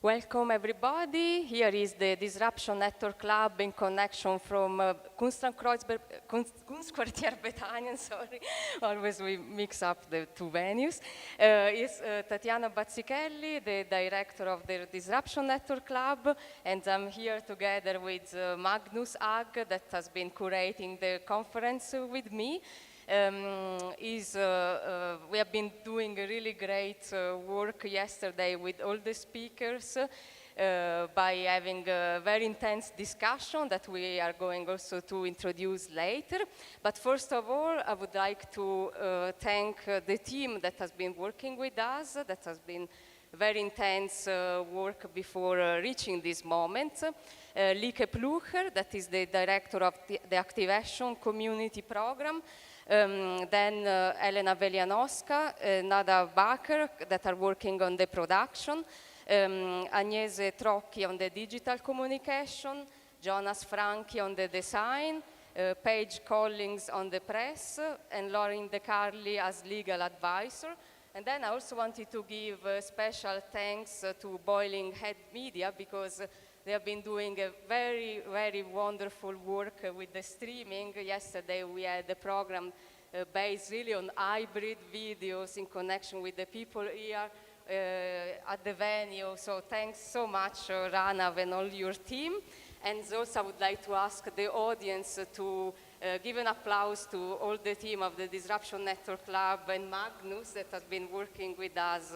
Welcome everybody. Here is the Disruption Network Club in connection from Kunstquartier Bethanien, sorry. Always we mix up the two venues. Is Tatiana Bazzichelli, the director of the Disruption Network Club, and I'm here together with Magnus that has been curating the conference with me. We have been doing a really great work yesterday with all the speakers by having a very intense discussion that we are going also to introduce later. But first of all, I would like to thank the team that has been working with us, that has been very intense work before reaching this moment. Lieke Plucher, that is the director of the Activation Community Program. Then Elena Velianowska, Nada Baker, that are working on the production, Agnese Trocchi on the digital communication, Jonas Franchi on the design, Paige Collins on the press, and Lauren De Carli as legal advisor. And then I also wanted to give special thanks to Boiling Head Media, because they have been doing a very, very wonderful work with the streaming. Yesterday we had a program based really on hybrid videos in connection with the people here at the venue. So thanks so much, Ranav and all your team. And also I would like to ask the audience to give an applause to all the team of the Disruption Network Club and Magnus that has been working with us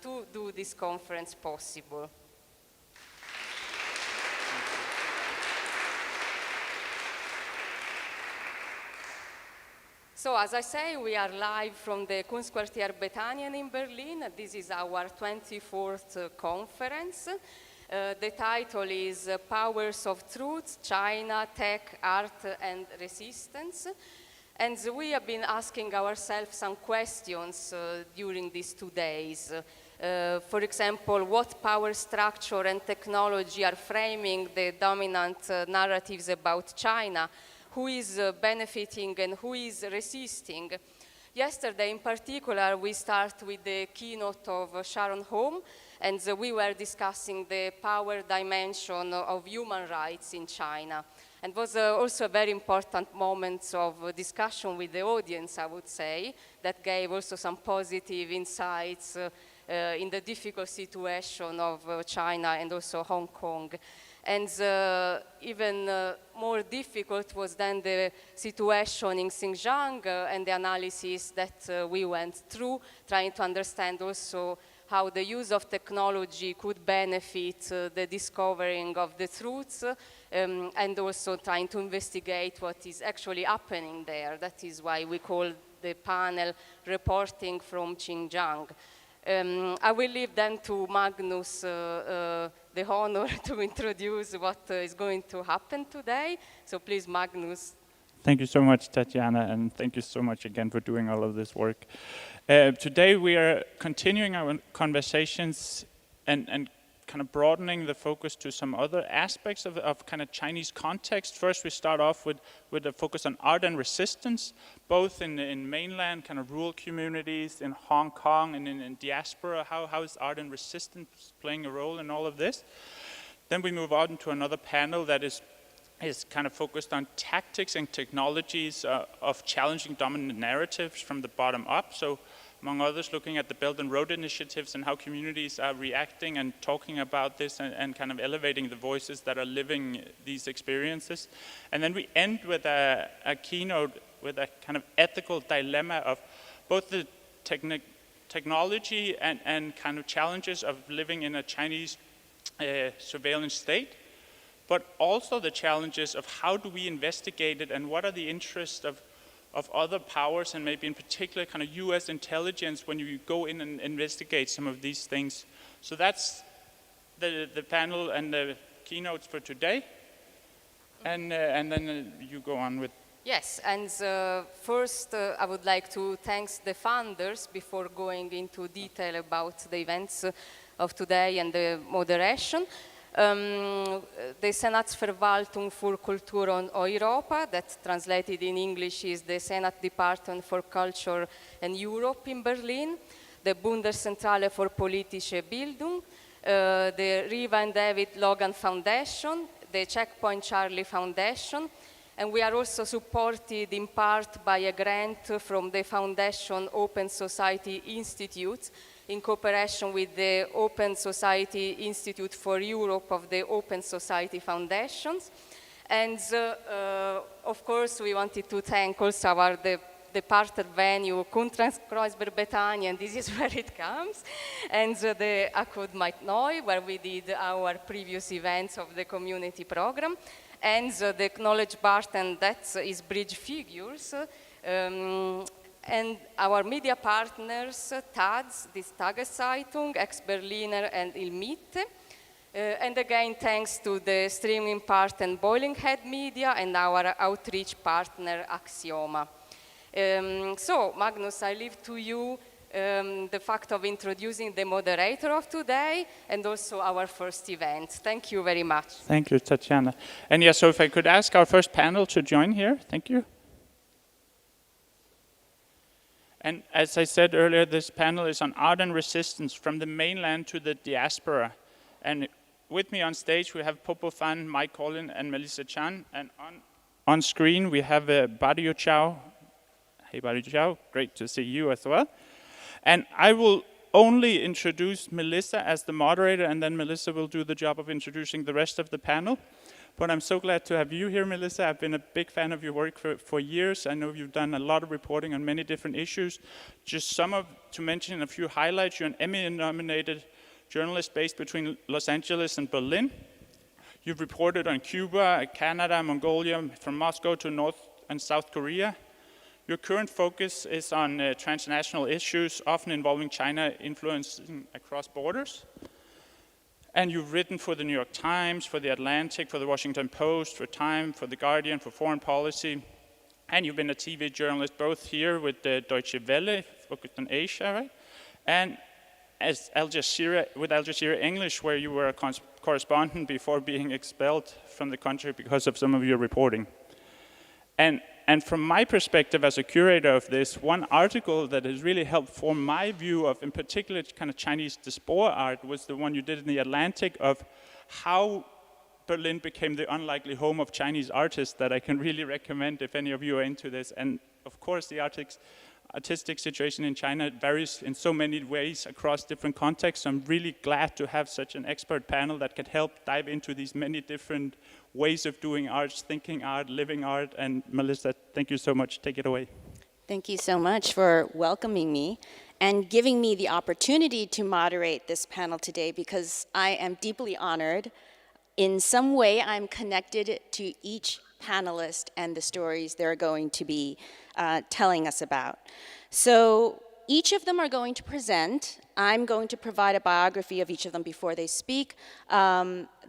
to do this conference possible. So as I say, we are live from the Kunstquartier Bethanien in Berlin. This is our 24th conference. The title is Powers of Truth, China, Tech, Art and Resistance. And we have been asking ourselves some questions during these 2 days. For example, what power structure and technology are framing the dominant narratives about China? Who is benefiting and who is resisting? Yesterday, in particular, we start with the keynote of Sharon Home, and we were discussing the power dimension of human rights in China. And was also a very important moment of discussion with the audience, I would say, that gave also some positive insights in the difficult situation of China and also Hong Kong. And even more difficult was then the situation in Xinjiang and the analysis that we went through, trying to understand also how the use of technology could benefit the discovering of the truths, and also trying to investigate what is actually happening there. That is why we call the panel Reporting from Xinjiang. I will leave then to Magnus the honor to introduce what is going to happen today. So please, Magnus. Thank you so much, Tatiana, and thank you so much again for doing all of this work. Today we are continuing our conversations and kind of broadening the focus to some other aspects of kind of Chinese context. First, we start off with a focus on art and resistance, both in mainland kind of rural communities, in Hong Kong and in diaspora. How is art and resistance playing a role in all of this? Then we move on to another panel that is kind of focused on tactics and technologies of challenging dominant narratives from the bottom up. So among others, looking at the Belt and Road initiatives and how communities are reacting and talking about this and kind of elevating the voices that are living these experiences. And then we end with a keynote with a kind of ethical dilemma of both the technology and kind of challenges of living in a Chinese surveillance state, but also the challenges of how do we investigate it and what are the interests of other powers, and maybe in particular kind of US intelligence when you go in and investigate some of these things. So that's the panel and the keynotes for today. And then you go on with... Yes, and first I would like to thank the funders before going into detail about the events of today and the moderation. The Senatsverwaltung für Kultur und Europa, that translated in English is the Senate Department for Culture and Europe in Berlin, the Bundeszentrale für politische Bildung, the Riva and David Logan Foundation, the Checkpoint Charlie Foundation, and we are also supported in part by a grant from the Foundation Open Society Institute in cooperation with the Open Society Institute for Europe of the Open Society Foundations. And of course, we wanted to thank also the partner venue, Kunstnerkreuzberg Betania, and this is where it comes, and the Akud Maitnoi, where we did our previous events of the community program, and the Knowledge Barton, that is Bridge Figures, and our media partners, TADS, this Tageszeitung, Ex-Berliner, and Il Mitte. And again, thanks to the streaming part and Boiling Head Media and our outreach partner, Axioma. So, Magnus, I leave to you the fact of introducing the moderator of today and also our first event. Thank you very much. Thank you, Tatiana. And yeah, so if I could ask our first panel to join here, thank you. And as I said earlier, this panel is on art and resistance from the mainland to the diaspora. And with me on stage, we have Popo Fan, Mai Corlin, and Melissa Chan. And on screen, we have Badiucao. Hey, Badiucao, great to see you as well. And I will only introduce Melissa as the moderator, and then Melissa will do the job of introducing the rest of the panel. But I'm so glad to have you here, Melissa. I've been a big fan of your work for years. I know you've done a lot of reporting on many different issues. Just to mention a few highlights, you're an Emmy-nominated journalist based between Los Angeles and Berlin. You've reported on Cuba, Canada, Mongolia, from Moscow to North and South Korea. Your current focus is on transnational issues, often involving China influencing across borders. And you've written for the New York Times, for the Atlantic, for the Washington Post, for Time, for the Guardian, for Foreign Policy. And you've been a TV journalist both here with the Deutsche Welle, focused on Asia, right? And with Al Jazeera English, where you were a correspondent before being expelled from the country because of some of your reporting. And from my perspective as a curator of this, one article that has really helped form my view of, in particular, kind of Chinese diaspora art was the one you did in the Atlantic of how Berlin became the unlikely home of Chinese artists that I can really recommend if any of you are into this. And of course, the artistic situation in China varies in so many ways across different contexts. I'm really glad to have such an expert panel that can help dive into these many different ways of doing art, thinking art, living art. And Melissa, thank you so much. Take it away. Thank you so much for welcoming me and giving me the opportunity to moderate this panel today, because I am deeply honored. In some way, I'm connected to each panelist and the stories they're going to be telling us about. So each of them are going to present. I'm going to provide a biography of each of them before they speak.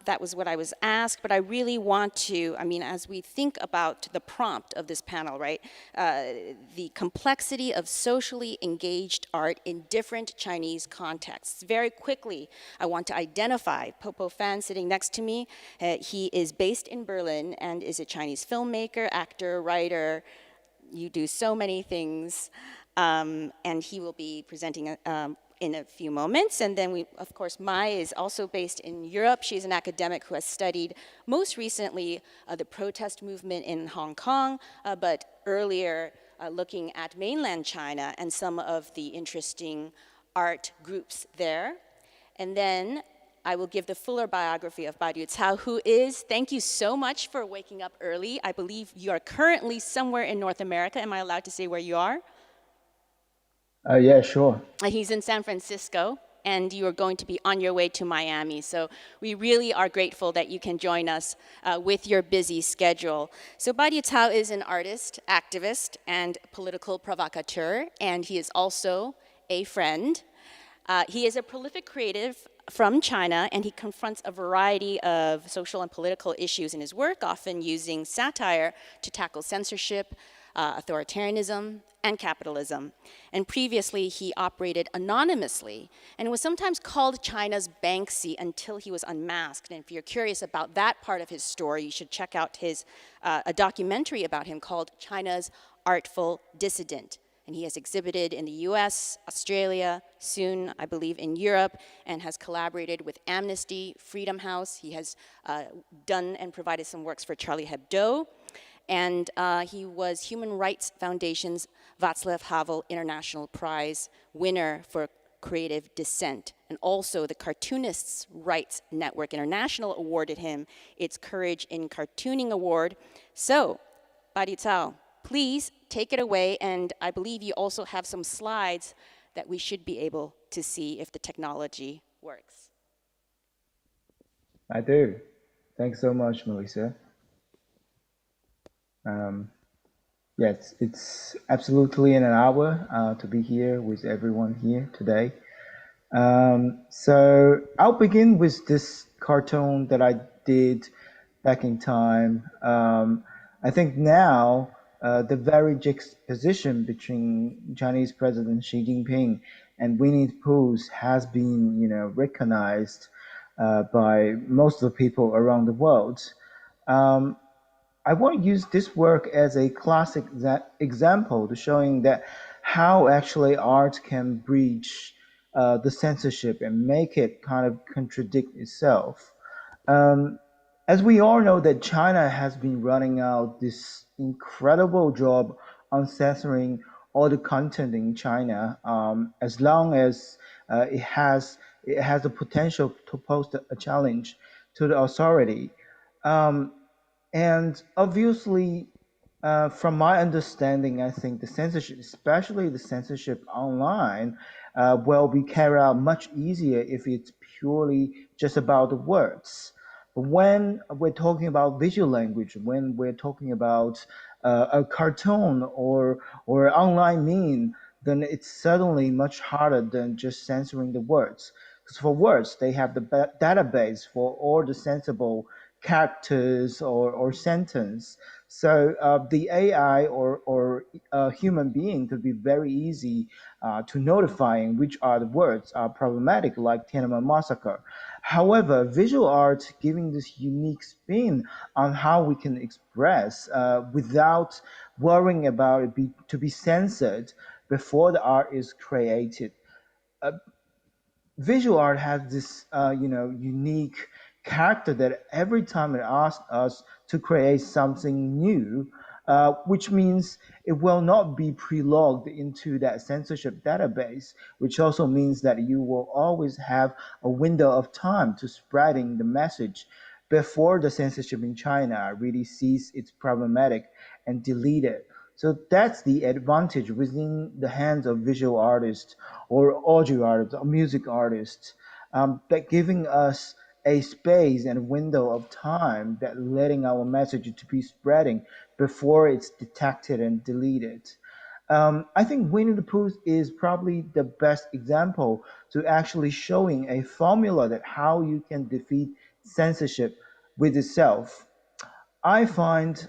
That was what I was asked, but I really want to, as we think about the prompt of this panel, right? The complexity of socially engaged art in different Chinese contexts. Very quickly, I want to identify Popo Fan sitting next to me. He is based in Berlin and is a Chinese filmmaker, actor, writer. You do so many things, and he will be presenting in a few moments. And then of course, Mai is also based in Europe. She's an academic who has studied most recently the protest movement in Hong Kong, but earlier looking at mainland China and some of the interesting art groups there. And then I will give the fuller biography of Badiucao, who is, thank you so much for waking up early. I believe you are currently somewhere in North America. Am I allowed to say where you are? Yeah, sure. He's in San Francisco, and you are going to be on your way to Miami. So we really are grateful that you can join us with your busy schedule. So Badiucao is an artist, activist, and political provocateur, and he is also a friend. He is a prolific creative from China, and he confronts a variety of social and political issues in his work, often using satire to tackle censorship, authoritarianism, and capitalism. And previously, he operated anonymously and was sometimes called China's Banksy until he was unmasked. And if you're curious about that part of his story, you should check out a documentary about him called China's Artful Dissident. And he has exhibited in the US, Australia, soon, I believe, in Europe, and has collaborated with Amnesty, Freedom House. He has done and provided some works for Charlie Hebdo. And he was Human Rights Foundation's Václav Havel International Prize winner for creative dissent. And also the Cartoonists' Rights Network International awarded him its Courage in Cartooning Award. So, Badiucao, please take it away, and I believe you also have some slides that we should be able to see if the technology works. I do. Thanks so much, Melissa. Yes, it's absolutely an hour to be here with everyone here today. So I'll begin with this cartoon that I did back in time. I think now the very juxtaposition between Chinese President Xi Jinping and Winnie the Pooh has been, recognized by most of the people around the world. I want to use this work as a classic example to showing that how actually art can breach the censorship and make it kind of contradict itself. As we all know that China has been running out this incredible job on censoring all the content in China, as long as it has the potential to pose a challenge to the authority. And obviously, from my understanding, I think the censorship, especially the censorship online, will be carried out much easier if it's purely just about the words. But when we're talking about visual language, when we're talking about a cartoon or online meme, then it's certainly much harder than just censoring the words. Because for words, they have the database for all the sensible characters or sentence. So the AI or human being could be very easy to notifying which are the words are problematic, like Tiananmen Massacre. However, visual art giving this unique spin on how we can express without worrying about it to be censored before the art is created. Visual art has this unique character that every time it asks us to create something new, which means it will not be pre-logged into that censorship database, which also means that you will always have a window of time to spreading the message before the censorship in China really sees it's problematic and delete it. So that's the advantage within the hands of visual artists or audio artists or music artists, that giving us a space and window of time that letting our message to be spreading before it's detected and deleted. I think Winnie the Pooh is probably the best example to actually showing a formula that how you can defeat censorship with itself. I find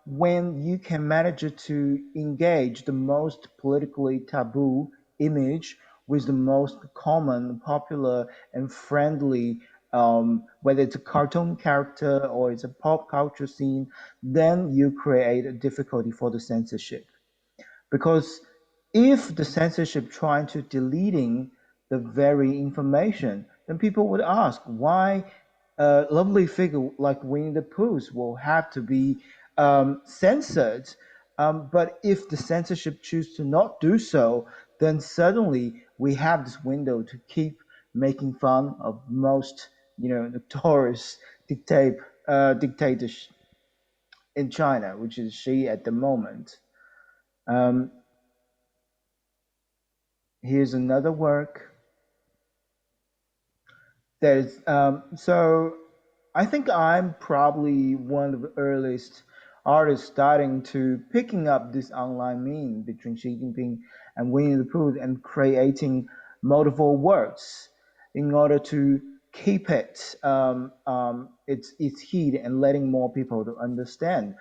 when you can manage to engage the most politically taboo image with the most common, popular, and friendly, whether it's a cartoon character or it's a pop culture scene, then you create a difficulty for the censorship. Because if the censorship trying to deleting the very information, then people would ask why a lovely figure like Winnie the Pooh will have to be censored. But if the censorship choose to not do so, then suddenly we have this window to keep making fun of most, notorious dictators in China, which is Xi at the moment. Here's another work. So I think I'm probably one of the earliest artists starting to picking up this online meme between Xi Jinping and Winnie the Pooh and creating multiple works in order to keep its heat and letting more people to understand,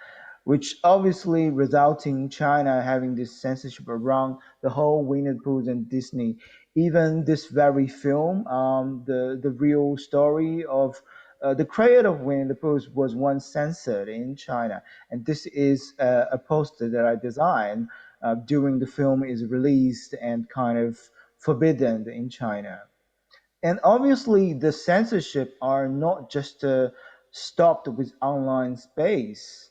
which obviously resulting in China having this censorship around the whole Winnie the Pooh and Disney. Even this very film, the real story of the creator of Winnie the Pooh was once censored in China, and this is a poster that I designed during the film is released and kind of forbidden in China. And obviously, the censorship are not just stopped with online space.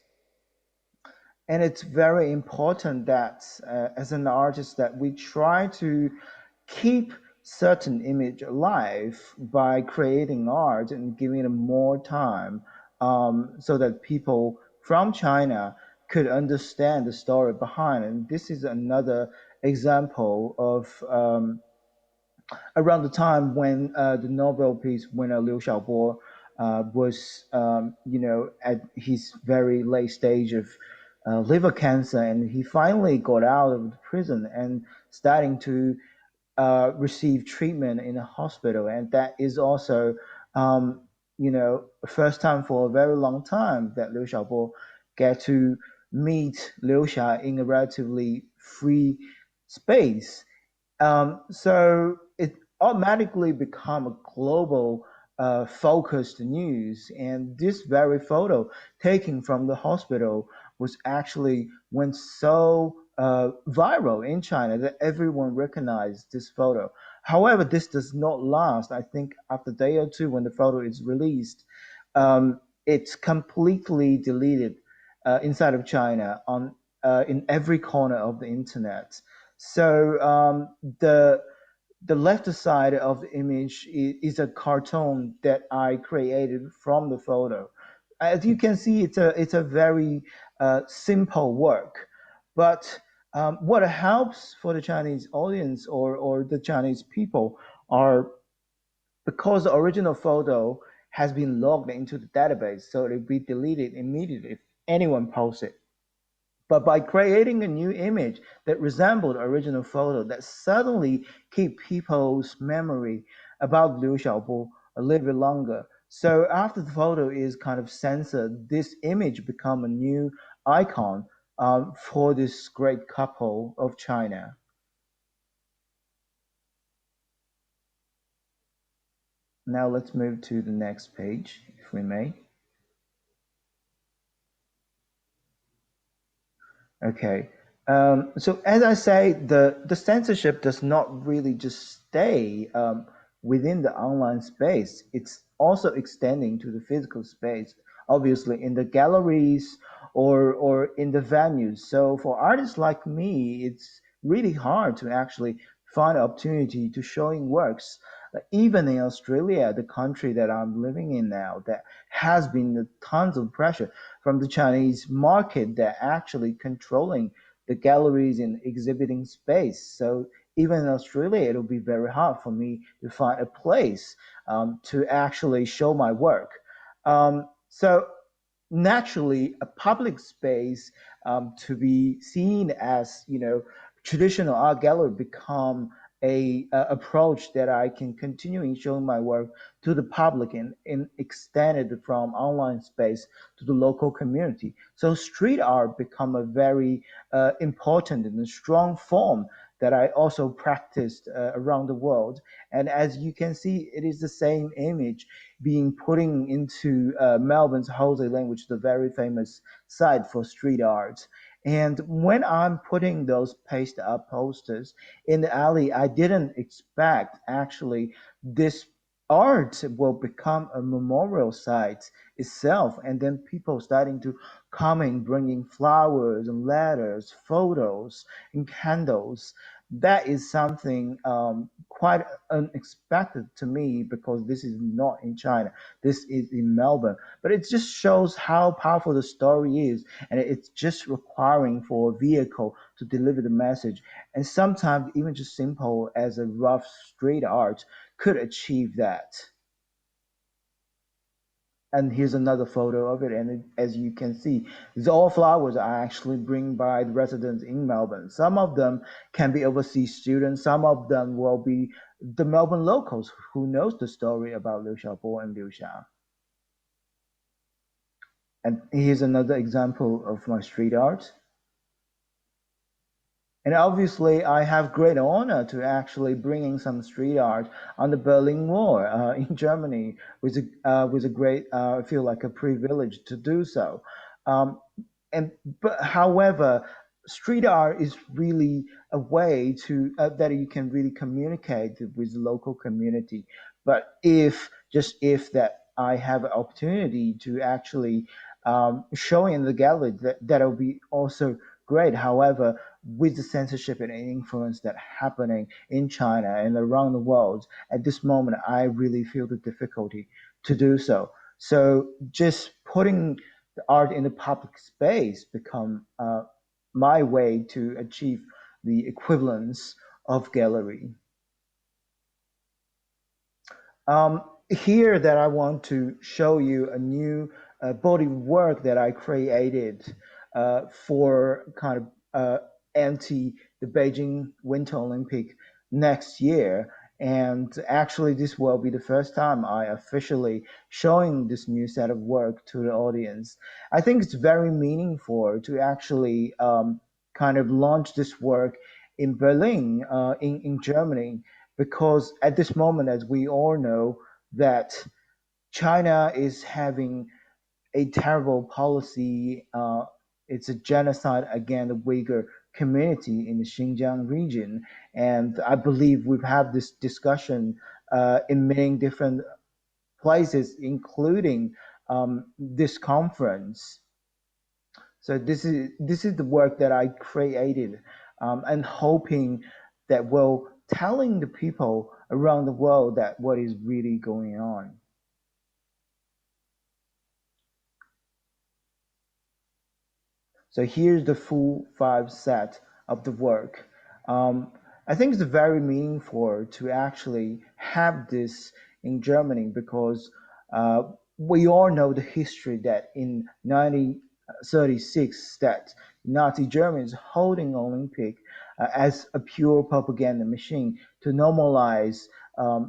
And it's very important that as an artist that we try to keep certain image alive by creating art and giving it more time, so that people from China could understand the story behind. And this is another example of around the time when the Nobel Peace winner Liu Xiaobo was, at his very late stage of liver cancer, and he finally got out of the prison and starting to receive treatment in a hospital, and that is also, first time for a very long time that Liu Xiaobo get to meet Liu Xia in a relatively free space. So it automatically become a global focused news. And this very photo taken from the hospital was actually went so viral in China that everyone recognized this photo. However, this does not last. I think after a day or two, when the photo is released, it's completely deleted inside of China on in every corner of the internet. So the left side of the image is a cartoon that I created from the photo. As you can see, it's a very simple work, but what helps for the Chinese audience or the Chinese people are because the original photo has been logged into the database, so it'll be deleted immediately if anyone posts it. But by creating a new image that resembled the original photo, that suddenly keep people's memory about Liu Xiaobo a little bit longer. So after the photo is kind of censored, this image become a new icon for this great couple of China. Now let's move to the next page, if we may. Okay. So as I say, the censorship does not really just stay within the online space. It's also extending to the physical space, obviously in the galleries or in the venues. So for artists like me, it's really hard to actually find opportunity to showing works. Even in Australia, the country that I'm living in now, that has been tons of pressure from the Chinese market that actually controlling the galleries and exhibiting space. So even in Australia, it'll be very hard for me to find a place to actually show my work. So naturally, a public space to be seen as traditional art gallery become a approach that I can continue in showing my work to the public and extend it from online space to the local community. So street art become a very important and strong form that I also practiced around the world. And as you can see, it is the same image being putting into Melbourne's Jose Lane, which is the very famous site for street art. And when I'm putting those paste up posters in the alley, I didn't expect actually this art will become a memorial site itself. And then people starting to come in, bringing flowers and letters, photos and candles. That is something quite unexpected to me because this is not in China. This is in Melbourne. But it just shows how powerful the story is. And it's just requiring for a vehicle to deliver the message. And sometimes even just simple as a rough street art could achieve that. And here's another photo of it. And as you can see, these all flowers are actually bring by the residents in Melbourne. Some of them can be overseas students. Some of them will be the Melbourne locals who knows the story about Liu Xiaobo and Liu Xia. And here's another example of my street art. And obviously, I have great honor to actually bringing some street art on the Berlin Wall in Germany, with a great, I feel like a privilege to do so. But however, street art is really a way to that you can really communicate with the local community. But if that I have an opportunity to actually show in the gallery, that'll be also great. However, with the censorship and influence that happening in China and around the world at this moment, I really feel the difficulty to do so. So just putting the art in the public space become my way to achieve the equivalence of gallery. Here that I want to show you a new body of work that I created for kind of anti the Beijing Winter Olympic next year. And actually, this will be the first time I officially showing this new set of work to the audience. I think it's very meaningful to actually kind of launch this work in Berlin, in Germany, because at this moment, as we all know, that China is having a terrible policy. It's a genocide against the Uyghur community in the Xinjiang region. And I believe we've had this discussion in many different places, including this conference. So this is the work that I created, and hoping that will telling the people around the world that what is really going on. So here's the full 5 set of the work. I think it's very meaningful to actually have this in Germany because we all know the history that in 1936 that Nazi Germany is holding Olympic as a pure propaganda machine to normalize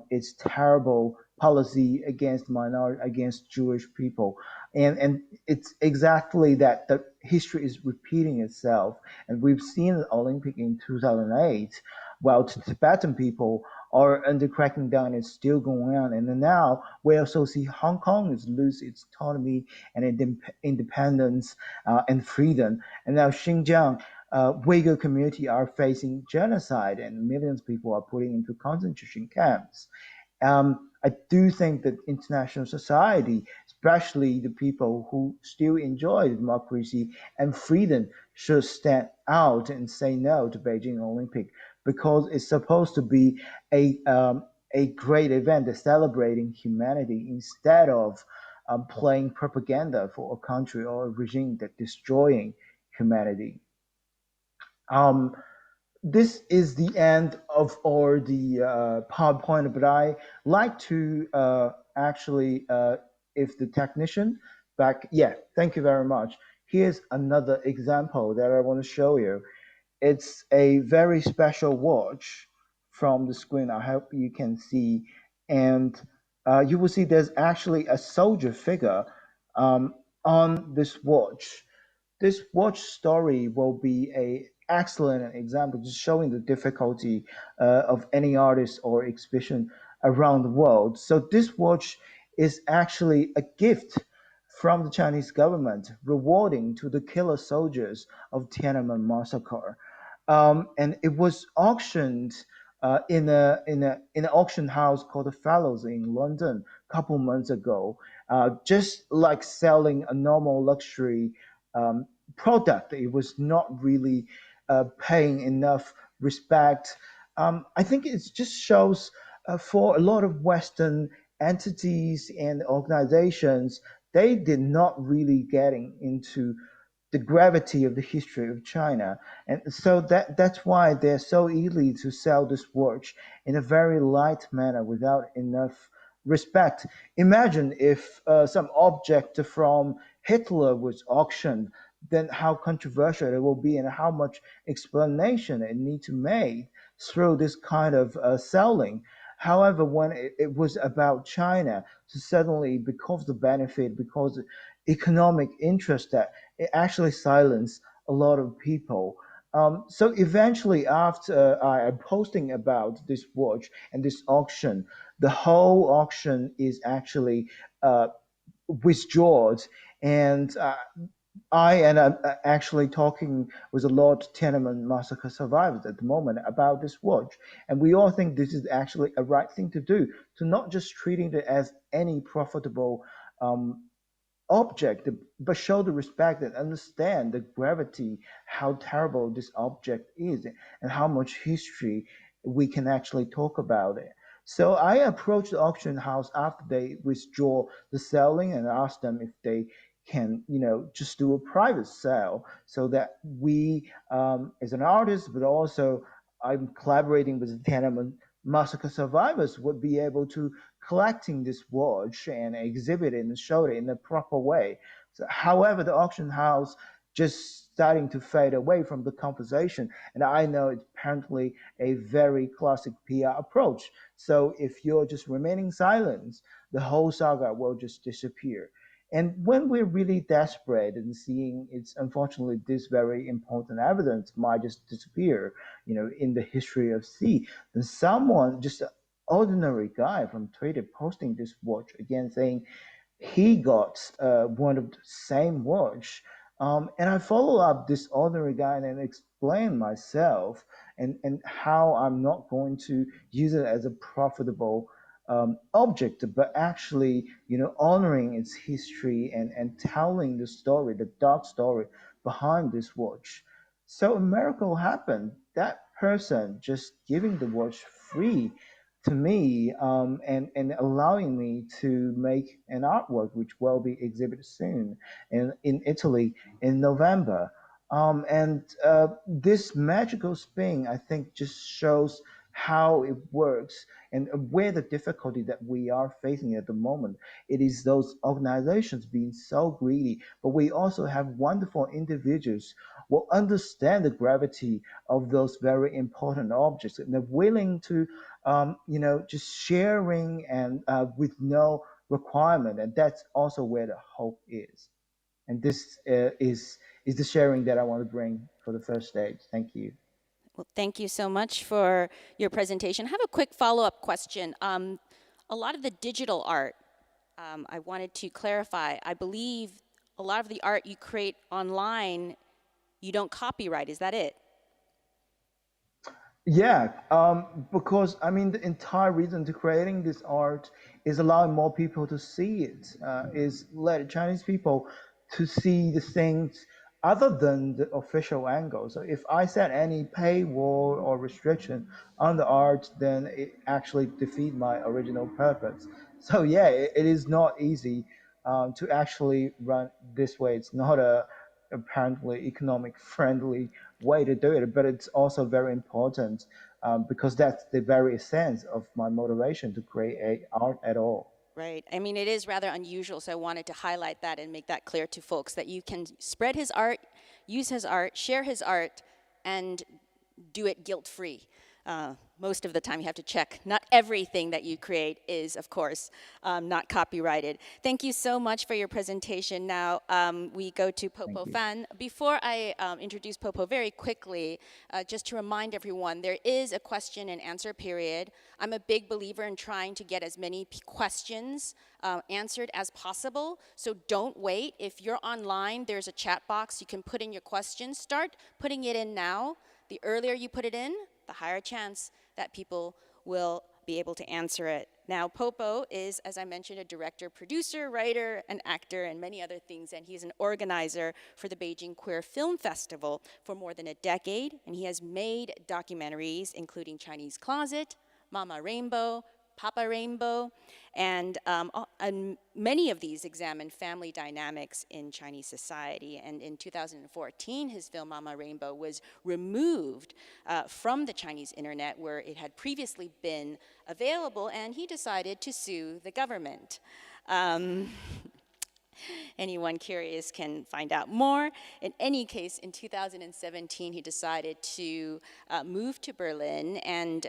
its terrible policy against minority, against Jewish people, and it's exactly that the history is repeating itself, and we've seen the Olympic in 2008, while the Tibetan people are under cracking down. It's still going on, and then now we also see Hong Kong is lose its autonomy and independence and freedom, and now Xinjiang. Uyghur community are facing genocide and millions of people are put into concentration camps. I do think that international society, especially the people who still enjoy democracy and freedom, should stand out and say no to Beijing Olympic because it's supposed to be a great event that's celebrating humanity instead of playing propaganda for a country or a regime that's destroying humanity. This is the end of all the PowerPoint, but I like to actually, if the technician back, yeah, thank you very much. Here's another example that I want to show you. It's a very special watch from the screen. I hope you can see, and you will see there's actually a soldier figure on this watch. This watch story will be a excellent example, just showing the difficulty of any artist or exhibition around the world. So this watch is actually a gift from the Chinese government, rewarding to the killer soldiers of Tiananmen massacre, and it was auctioned in an auction house called the Fellows in London a couple months ago, just like selling a normal luxury product. It was not really paying enough respect. I think it just shows for a lot of Western entities and organizations, they did not really getting into the gravity of the history of China, and so that's why they're so easy to sell this watch in a very light manner without enough respect. Imagine if some object from Hitler was auctioned, then how controversial it will be and how much explanation it need to make through this kind of selling. However, when it was about China, so suddenly because of the benefit, because of economic interest, that it actually silenced a lot of people. So eventually, after I posting about this watch and this auction, the whole auction is actually withdrawn, and I and I'm actually talking with a lot of Tiananmen massacre survivors at the moment about this watch, and we all think this is actually a right thing to do, to not just treating it as any profitable um, object, but show the respect and understand the gravity, how terrible this object is, and how much history we can actually talk about it. So I approached the auction house after they withdraw the selling and asked them if they can, just do a private sale so that we, as an artist, but also I'm collaborating with the Tiananmen massacre survivors, would be able to collecting this watch and exhibit it and show it in a proper way. So, however, the auction house just starting to fade away from the conversation, and I know it's apparently a very classic PR approach. So if you're just remaining silent, the whole saga will just disappear. And when we're really desperate and seeing it's unfortunately this very important evidence might just disappear, in the history of sea, then someone, just an ordinary guy from Twitter, posting this watch again, saying he got one of the same watch. And I follow up this ordinary guy and explain myself and how I'm not going to use it as a profitable object, but actually, honoring its history and telling the story, the dark story behind this watch. So a miracle happened. That person just giving the watch free to me, and allowing me to make an artwork which will be exhibited soon in Italy in November. And this magical spin, I think, just shows how it works and where the difficulty that we are facing at the moment. It is those organizations being so greedy, but we also have wonderful individuals who will understand the gravity of those very important objects and they're willing to, just sharing and with no requirement. And that's also where the hope is. And this is the sharing that I want to bring for the first stage. Thank you. Well, thank you so much for your presentation. I have a quick follow-up question. A lot of the digital art, I wanted to clarify, I believe a lot of the art you create online, you don't copyright, is that it? Yeah, because I mean, the entire reason to creating this art is allowing more people to see it, is let Chinese people to see the things other than the official angle. So if I set any paywall or restriction on the art, then it actually defeat my original purpose. So yeah, it is not easy to actually run this way. It's not a apparently economic friendly way to do it, but it's also very important because that's the very essence of my motivation to create art at all. Right. I mean, it is rather unusual, so I wanted to highlight that and make that clear to folks that you can spread his art, use his art, share his art, and do it guilt-free. Most of the time you have to check. Not everything that you create is, of course, not copyrighted. Thank you so much for your presentation. Now we go to Popo Fan. Before I introduce Popo very quickly, just to remind everyone, there is a question and answer period. I'm a big believer in trying to get as many questions answered as possible, so don't wait. If you're online, there's a chat box. You can put in your questions. Start putting it in now. The earlier you put it in, the higher chance that people will be able to answer it. Now, Popo is, as I mentioned, a director, producer, writer, and actor, and many other things, and he's an organizer for the Beijing Queer Film Festival for more than a decade, and he has made documentaries, including Chinese Closet, Mama Rainbow, Papa Rainbow, and many of these examine family dynamics in Chinese society. And in 2014, his film Mama Rainbow was removed from the Chinese internet where it had previously been available, and he decided to sue the government. Anyone curious can find out more. In any case, in 2017, he decided to move to Berlin, and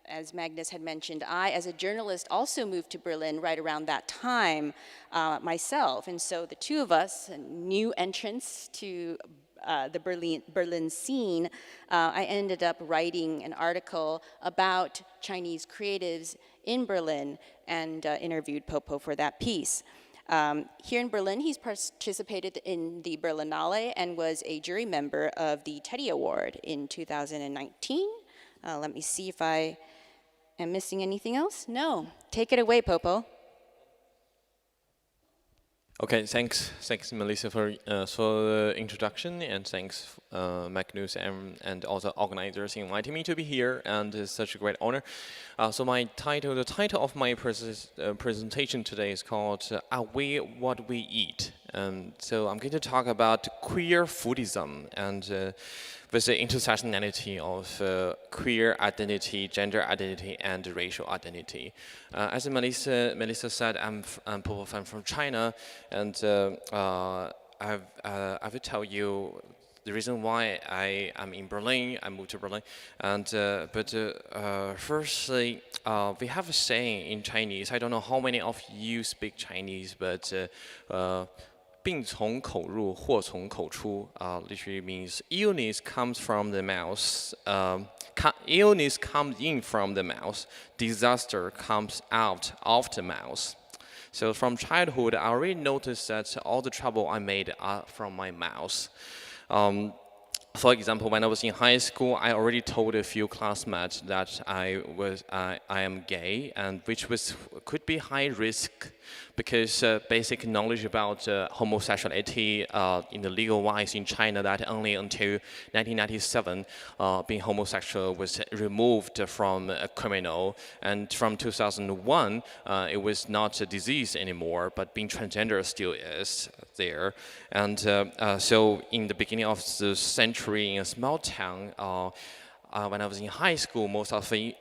as Magnus had mentioned, I, as a journalist, also moved to Berlin right around that time myself. And so the two of us, new entrants to the Berlin scene, I ended up writing an article about Chinese creatives in Berlin and interviewed Popo for that piece. Here in Berlin, he's participated in the Berlinale and was a jury member of the Teddy Award in 2019. Let me see if I am missing anything else. No. Take it away, Popo. Okay, thanks, Melissa, for the introduction, and thanks, Magnus, and all the organizers inviting me to be here, and it's such a great honor. So the title of my presentation today is called "Are We What We Eat?" So I'm going to talk about queer foodism and with the intersectionality of queer identity, gender identity, and racial identity. As Melissa said, I'm Popo Fan from China, and I will tell you the reason why I am in Berlin. I moved to Berlin, and firstly, we have a saying in Chinese. I don't know how many of you speak Chinese, but 病从口入，祸从口出. Literally means illness comes from the mouth. Illness comes in from the mouth. Disaster comes out of the mouth. So from childhood, I already noticed that all the trouble I made are from my mouth. For example, when I was in high school, I already told a few classmates that I am gay, and which could be high risk because basic knowledge about homosexuality in the legal wise in China, that only until 1997 being homosexual was removed from a criminal, and from 2001 it was not a disease anymore, but being transgender still is there. And so in the beginning of the century in a small town, when I was in high school, most of the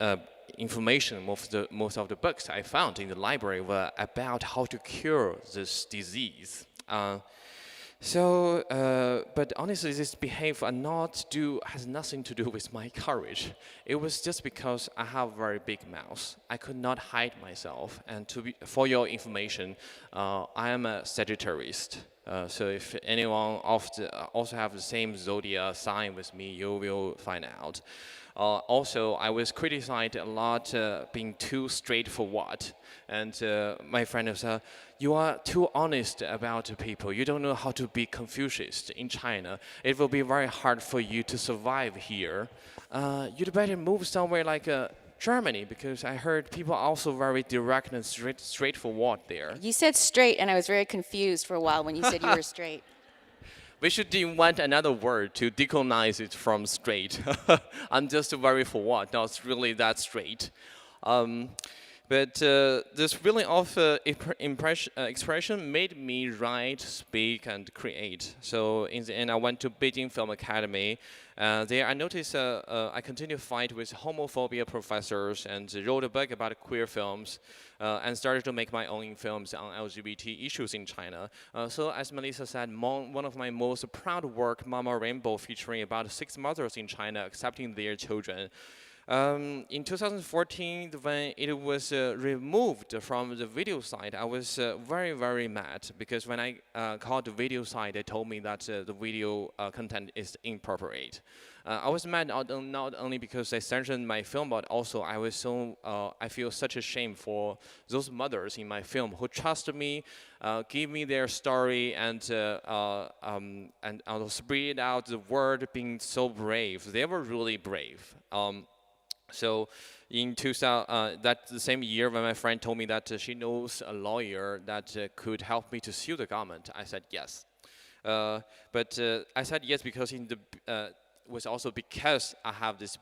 information, most of the books I found in the library were about how to cure this disease. But honestly, this behavior has nothing to do with my courage. It was just because I have a very big mouth. I could not hide myself. And for your information, I am a Sagittarius. So if anyone also have the same zodiac sign with me, you will find out. Also, I was criticized a lot being too straightforward. And my friend said, you are too honest about people. You don't know how to be Confucius in China. It will be very hard for you to survive here. You'd better move somewhere like Germany, because I heard people are also very direct and straightforward there. You said straight, and I was very confused for a while when you said you were straight. We should invent another word to decolonize it from straight. I'm just very forward, not really that straight. But this feeling of expression made me write, speak, and create. So in the end, I went to Beijing Film Academy. There I noticed I continued to fight with homophobia professors and wrote a book about queer films and started to make my own films on LGBT issues in China. So as Melissa said, one of my most proud work, Mama Rainbow, featuring about 6 mothers in China accepting their children. In 2014, when it was removed from the video site, I was very, very mad, because when I called the video site, they told me that the video content is inappropriate. I was mad not only because they censored my film, but also I feel such a shame for those mothers in my film who trusted me, gave me their story, and spread out the word, being so brave. They were really brave. So in the same year, when my friend told me that she knows a lawyer that could help me to sue the government, I said yes. But I said yes because was also because I have this.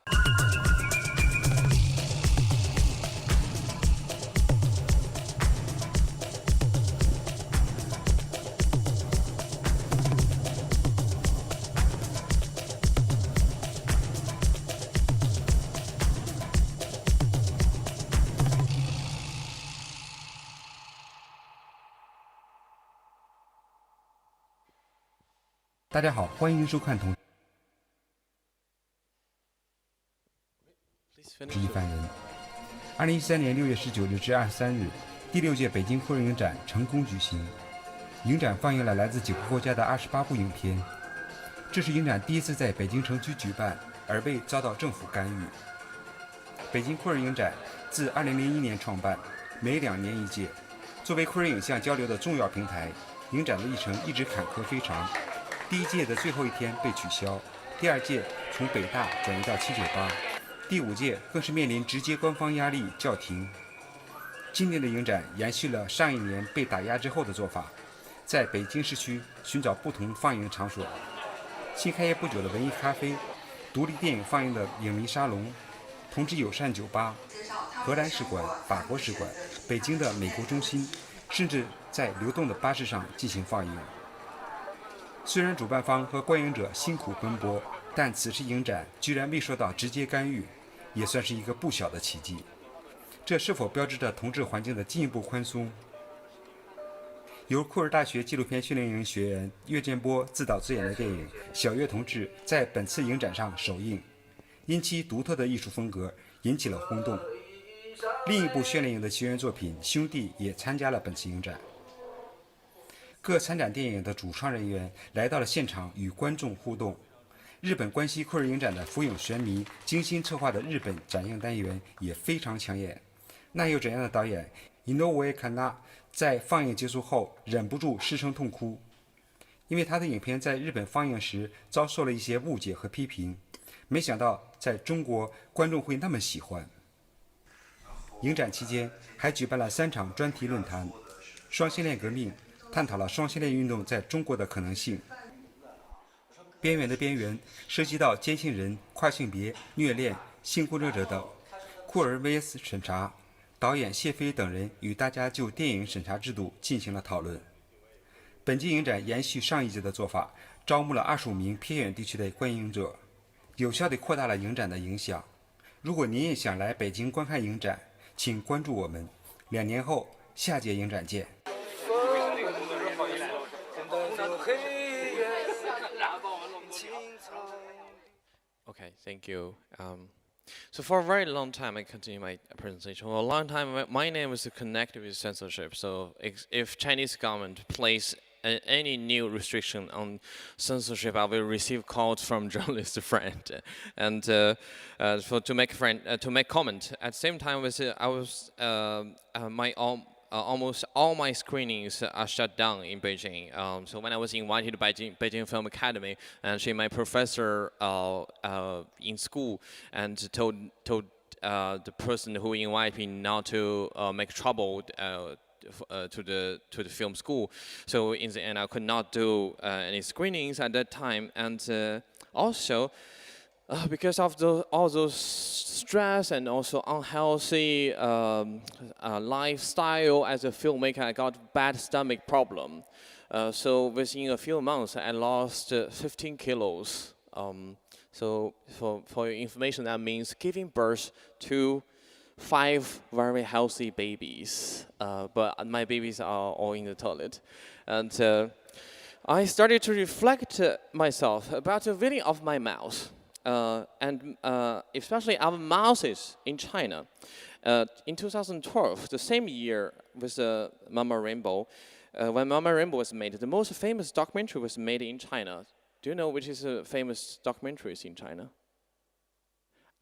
大家好，欢迎收看同是一凡人。2013年6月19日至23日，第6届北京酷儿影展成功举行。影展放映了来自9个国家的28部影片，这是影展第一次在北京城区举办，而未遭到政府干预。北京酷儿影展自2001年创办，每2年一届，作为酷儿影像交流的重要平台，影展的历程一直坎坷非常。第一届的最后一天被取消，第二届从北大转移到798，第5届更是面临直接官方压力叫停。今年的影展延续了上一年被打压之后的做法，在北京市区寻找不同放映场所。新开业不久的文艺咖啡、独立电影放映的影迷沙龙、同志友善酒吧、荷兰使馆、法国使馆、北京的美国中心，甚至在流动的巴士上进行放映。虽然主办方和观影者辛苦奔波，但此次影展居然未受到直接干预，也算是一个不小的奇迹。这是否标志着同志环境的进一步宽松？由库尔大学纪录片训练营学员岳建波自导自演的电影《小岳同志》在本次影展上首映，因其独特的艺术风格引起了轰动。另一部训练营的学员作品《兄弟》也参加了本次影展。各参展电影的主创人员来到了现场与观众互动。日本关西酷儿影展的福永玄弥精心策划的日本展映单元也非常抢眼。那又怎样的导演Inoue Kana在放映结束后忍不住失声痛哭，因为他的影片在日本放映时遭受了一些误解和批评，没想到在中国观众会那么喜欢。影展期间还举办了3场专题论坛，双性恋革命探讨了双性恋运动在中国的可能性，边缘的边缘涉及到坚信人、跨性别、虐恋、性工作者等。酷儿 vs 审查，导演谢飞等人与大家就电影审查制度进行了讨论。本届影展延续上一届的做法，招募了25名偏远地区的观影者，有效地扩大了影展的影响。如果您也想来北京观看影展，请关注我们。2年后下届影展见。Okay, thank you. So for a very long time, I continue my presentation. For a long time, my name is connected with censorship. So if Chinese government place any new restriction on censorship, I will receive calls from journalist friend, and to make comment. At the same time, almost all my screenings are shut down in Beijing. So when I was invited to Beijing Film Academy, and she, my professor in school, and told the person who invited me not to make trouble to the film school. So in the end, I could not do any screenings at that time, and also. Because of all those stress and also unhealthy lifestyle as a filmmaker, I got bad stomach problem. So within a few months, I lost 15 kilos. So for your information, that means giving birth to 5 very healthy babies. But my babies are all in the toilet. And I started to reflect myself about the feeling of my mouth. And especially our mouths in China. In 2012, the same year with Mama Rainbow, when Mama Rainbow was made, the most famous documentary was made in China. Do you know which is the famous documentaries in China?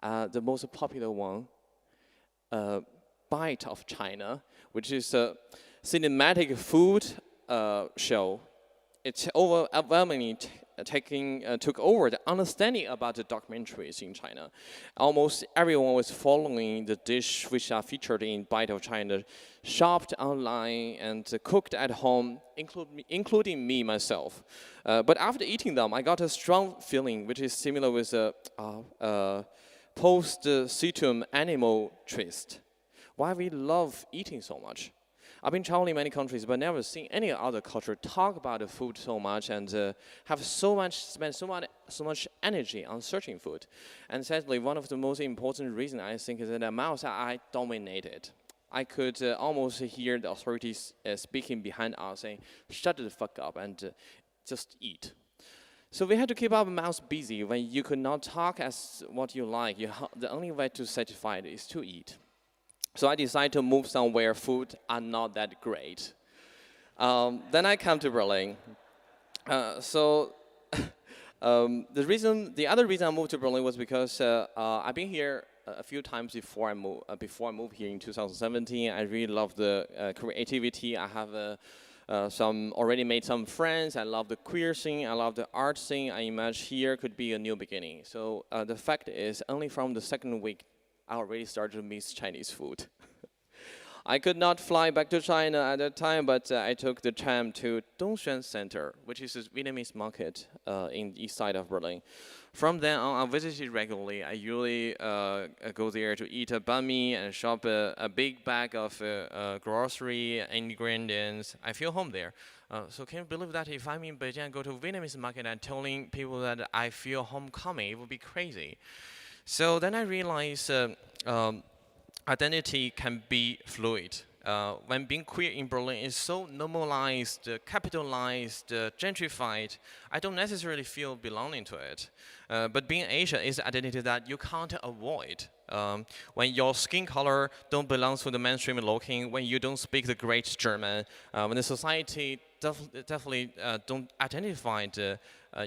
The most popular one, Bite of China, which is a cinematic food show. It's overwhelmingly took over the understanding about the documentaries in China. Almost everyone was following the dish which are featured in Bite of China, shopped online and cooked at home, including me myself. But after eating them, I got a strong feeling which is similar with a post-situm animal twist. Why we love eating so much. I've been traveling many countries, but never seen any other culture talk about the food so much and spend so much energy on searching food. And sadly, one of the most important reasons I think is that the mouth I dominated. I could almost hear the authorities speaking behind us saying, "Shut the fuck up and just eat." So we had to keep our mouths busy when you could not talk as what you like. The only way to satisfy it is to eat. So I decided to move somewhere food are not that great. Then I come to Berlin. The other reason I moved to Berlin was because I've been here a few times before I moved here in 2017. I really love the creativity. I have already made some friends. I love the queer scene. I love the art scene. I imagine here could be a new beginning. So the fact is, only from the second week, I already started to miss Chinese food. I could not fly back to China at that time, but I took the tram to Dongxuan Center, which is a Vietnamese market in the east side of Berlin. From then on, I visited regularly. I usually go there to eat a banh mi and shop a big bag of grocery ingredients. I feel home there. So can you believe that if I'm in Beijing and go to Vietnamese market and telling people that I feel homecoming, it would be crazy. So then I realized identity can be fluid. When being queer in Berlin is so normalized, capitalized, gentrified, I don't necessarily feel belonging to it. But being Asian is an identity that you can't avoid. When your skin color don't belong to the mainstream looking, when you don't speak the great German, when the society definitely don't identify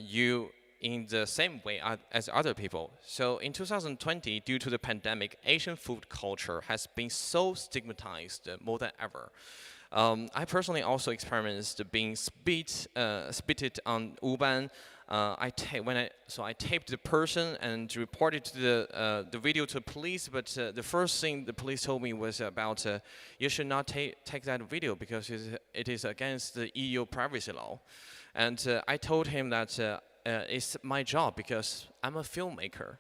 you in the same way as other people. So in 2020, due to the pandemic, Asian food culture has been so stigmatized more than ever. I personally also experienced being spitted on U-Bahn. I taped the person and reported the video to police, but the first thing the police told me was about you should not take that video because it is against the EU privacy law. And I told him that it's my job because I'm a filmmaker.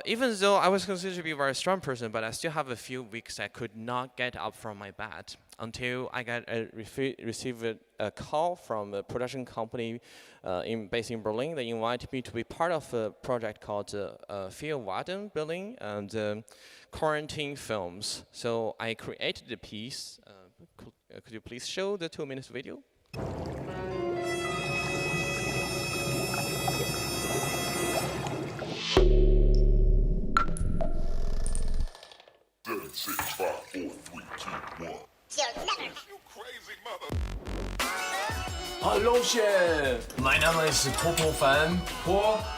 Even though I was considered to be a very strong person, but I still have a few weeks I could not get up from my bed until I received a call from a production company based in Berlin. They invited me to be part of a project called Filmwaden Berlin and Quarantine Films. So I created the piece. Could you please show the 2-minute video? 6, 5, 4, 3, 2, 1. You crazy mother. Hallöchen, mein Name ist Popo Fan.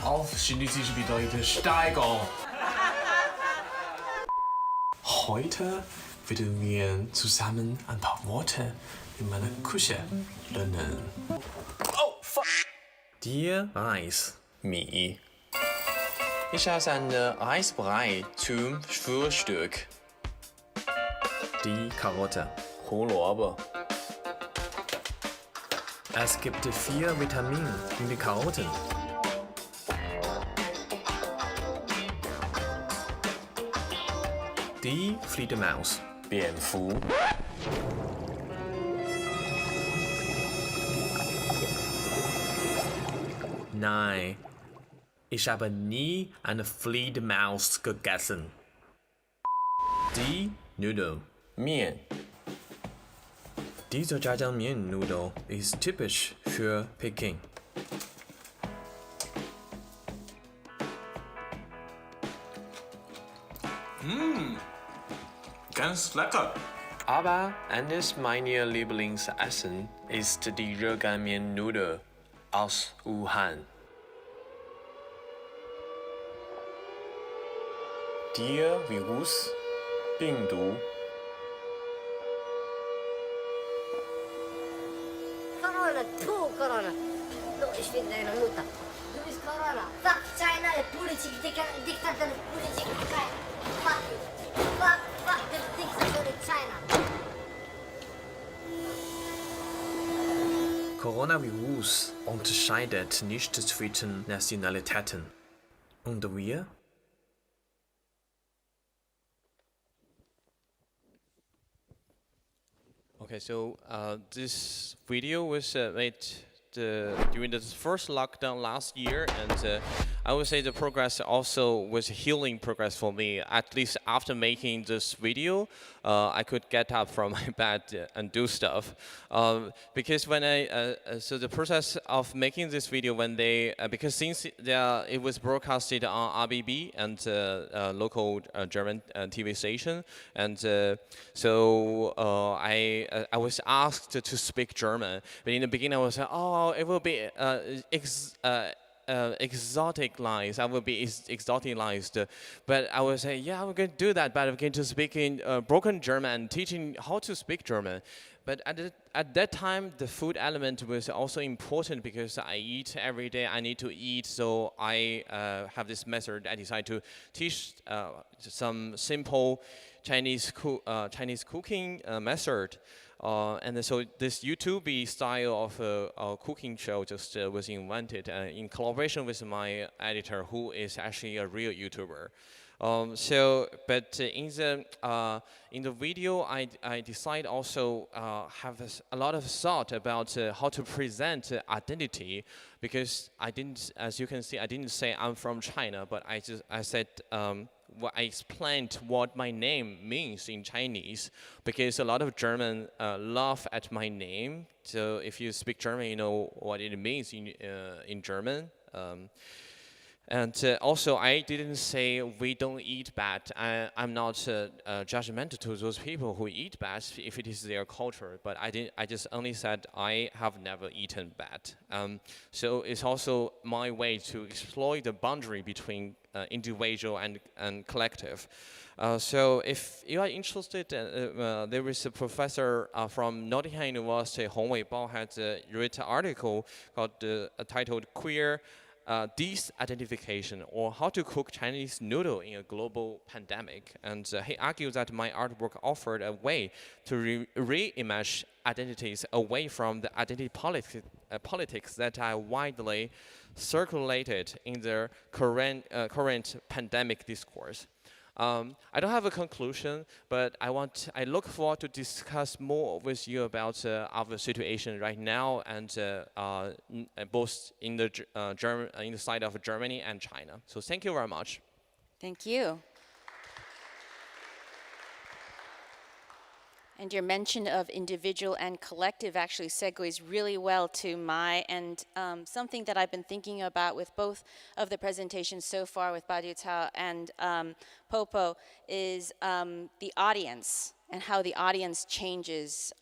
Auf Chinesisch bedeutet Steiger. Heute werden wir zusammen ein paar Worte in meiner Küche lernen. Oh, fuck! Der Reismehl. Ich esse eine Reisbrei zum Frühstück. Die Karotte, Kohlrabi. Es gibt 4 Vitamine in den Karotten. Die Fledermaus, Bienfu. Nein, ich habe nie eine Fledermaus gegessen. Die Nudeln. Mian. Dieser Jajangmyeon-Nudel ist typisch für Peking. Ganz lecker. Aber eines meiner Lieblingsessen ist die Jajangmyeon-Nudel aus Wuhan. Der Virus, 病毒。Corona, two Corona. No, ich bin deine Mutter. Du bist Corona. Fuck China, Politik, Diktator, Politik, fuck you. Fuck the dictator in China. Coronavirus unterscheidet nicht zwischen Nationalitäten. Und wir? Okay, so this video was made during the first lockdown last year, and I would say the progress also was a healing progress for me. At least after making this video, I could get up from my bed and do stuff. Because when so the process of making this video, when because since it was broadcasted on RBB and local German TV station, and so I was asked to speak German. But in the beginning, I was like, oh, it will be exoticized. I will be exoticized, but I will say, yeah, I'm going to do that. But I'm going to speak in broken German and teaching how to speak German. But at that time, the food element was also important because I eat every day. I need to eat, so I have this method. I decided to teach some simple Chinese cooking method. And so this YouTube style of a cooking show just was invented in collaboration with my editor, who is actually a real YouTuber. But in the video, I decide also have a lot of thought about how to present identity, because I didn't, as you can see, I didn't say I'm from China, but I said. I explained what my name means in Chinese, because a lot of German laugh at my name. So if you speak German, you know what it means in German. And also, I didn't say we don't eat bad. I'm not judgmental to those people who eat bad if it is their culture. But I just only said I have never eaten bad. So it's also my way to exploit the boundary between individual and collective. So if you are interested, there is a professor from Nottingham University, Hong Weibao, had written an article titled "Queer Disidentification, or How to Cook Chinese Noodle in a Global Pandemic." And he argued that my artwork offered a way to reimagine identities away from the identity politics that are widely circulated in the current pandemic discourse. I don't have a conclusion, but I look forward to discuss more with you about our situation right now, and both in the side of Germany and China. So thank you very much. Thank you. And your mention of individual and collective actually segues really well to Mai, and something that I've been thinking about with both of the presentations so far with Badiucao and Popo is the audience, and how the audience changes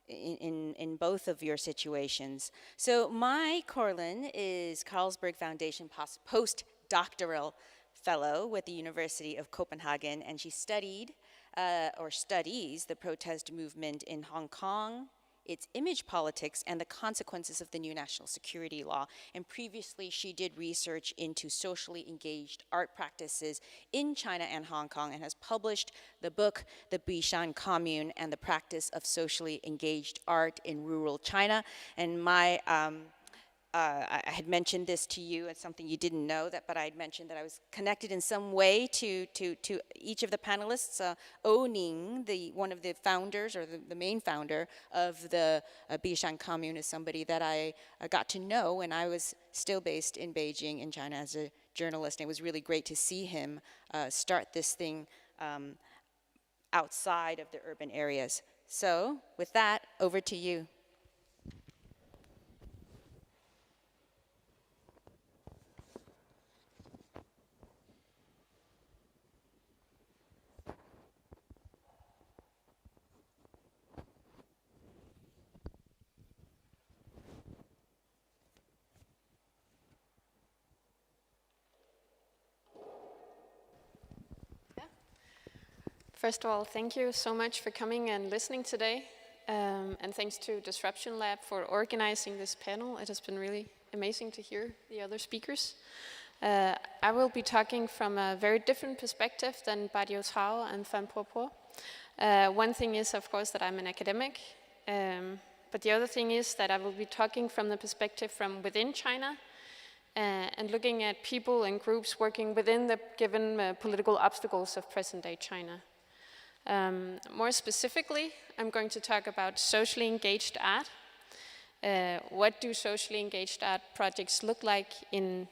in both of your situations. So Mai Corlin is Carlsberg Foundation Postdoctoral Fellow with the University of Copenhagen, and she studied or studies the protest movement in Hong Kong, its image politics, and the consequences of the new national security law. And previously, she did research into socially engaged art practices in China and Hong Kong, and has published the book, The Bishan Commune and the Practice of Socially Engaged Art in Rural China. And I had mentioned this to you, it's something you didn't know, but I had mentioned that I was connected in some way to each of the panelists. Ning, one of the founders, or the main founder of the Bishan Commune, is somebody that I got to know when I was still based in Beijing in China as a journalist. And it was really great to see him start this thing outside of the urban areas. So with that, over to you. First of all, thank you so much for coming and listening today. And thanks to Disruption Lab for organizing this panel. It has been really amazing to hear the other speakers. I will be talking from a very different perspective than Badiucao and Fan Popo. One thing is, of course, that I'm an academic. But the other thing is that I will be talking from the perspective from within China, and looking at people and groups working within the given political obstacles of present-day China. More specifically, I'm going to talk about socially engaged art. What do socially engaged art projects look like in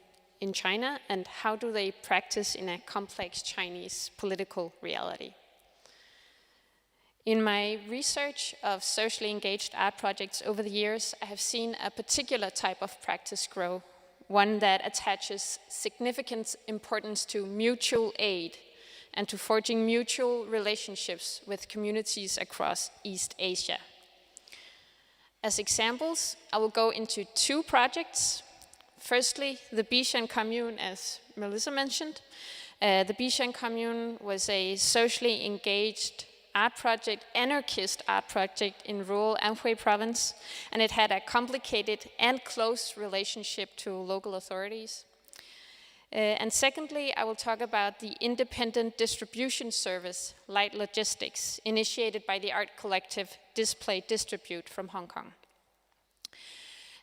China, and how do they practice in a complex Chinese political reality? In my research of socially engaged art projects over the years, I have seen a particular type of practice grow, one that attaches significant importance to mutual aid and to forging mutual relationships with communities across East Asia. As examples, I will go into two projects. Firstly, the Bishan commune, as Melissa mentioned. The Bishan commune was a socially engaged art project, anarchist art project in rural Anhui province, and it had a complicated and close relationship to local authorities. And secondly, I will talk about the independent distribution service, Light Logistics, initiated by the art collective Display Distribute from Hong Kong.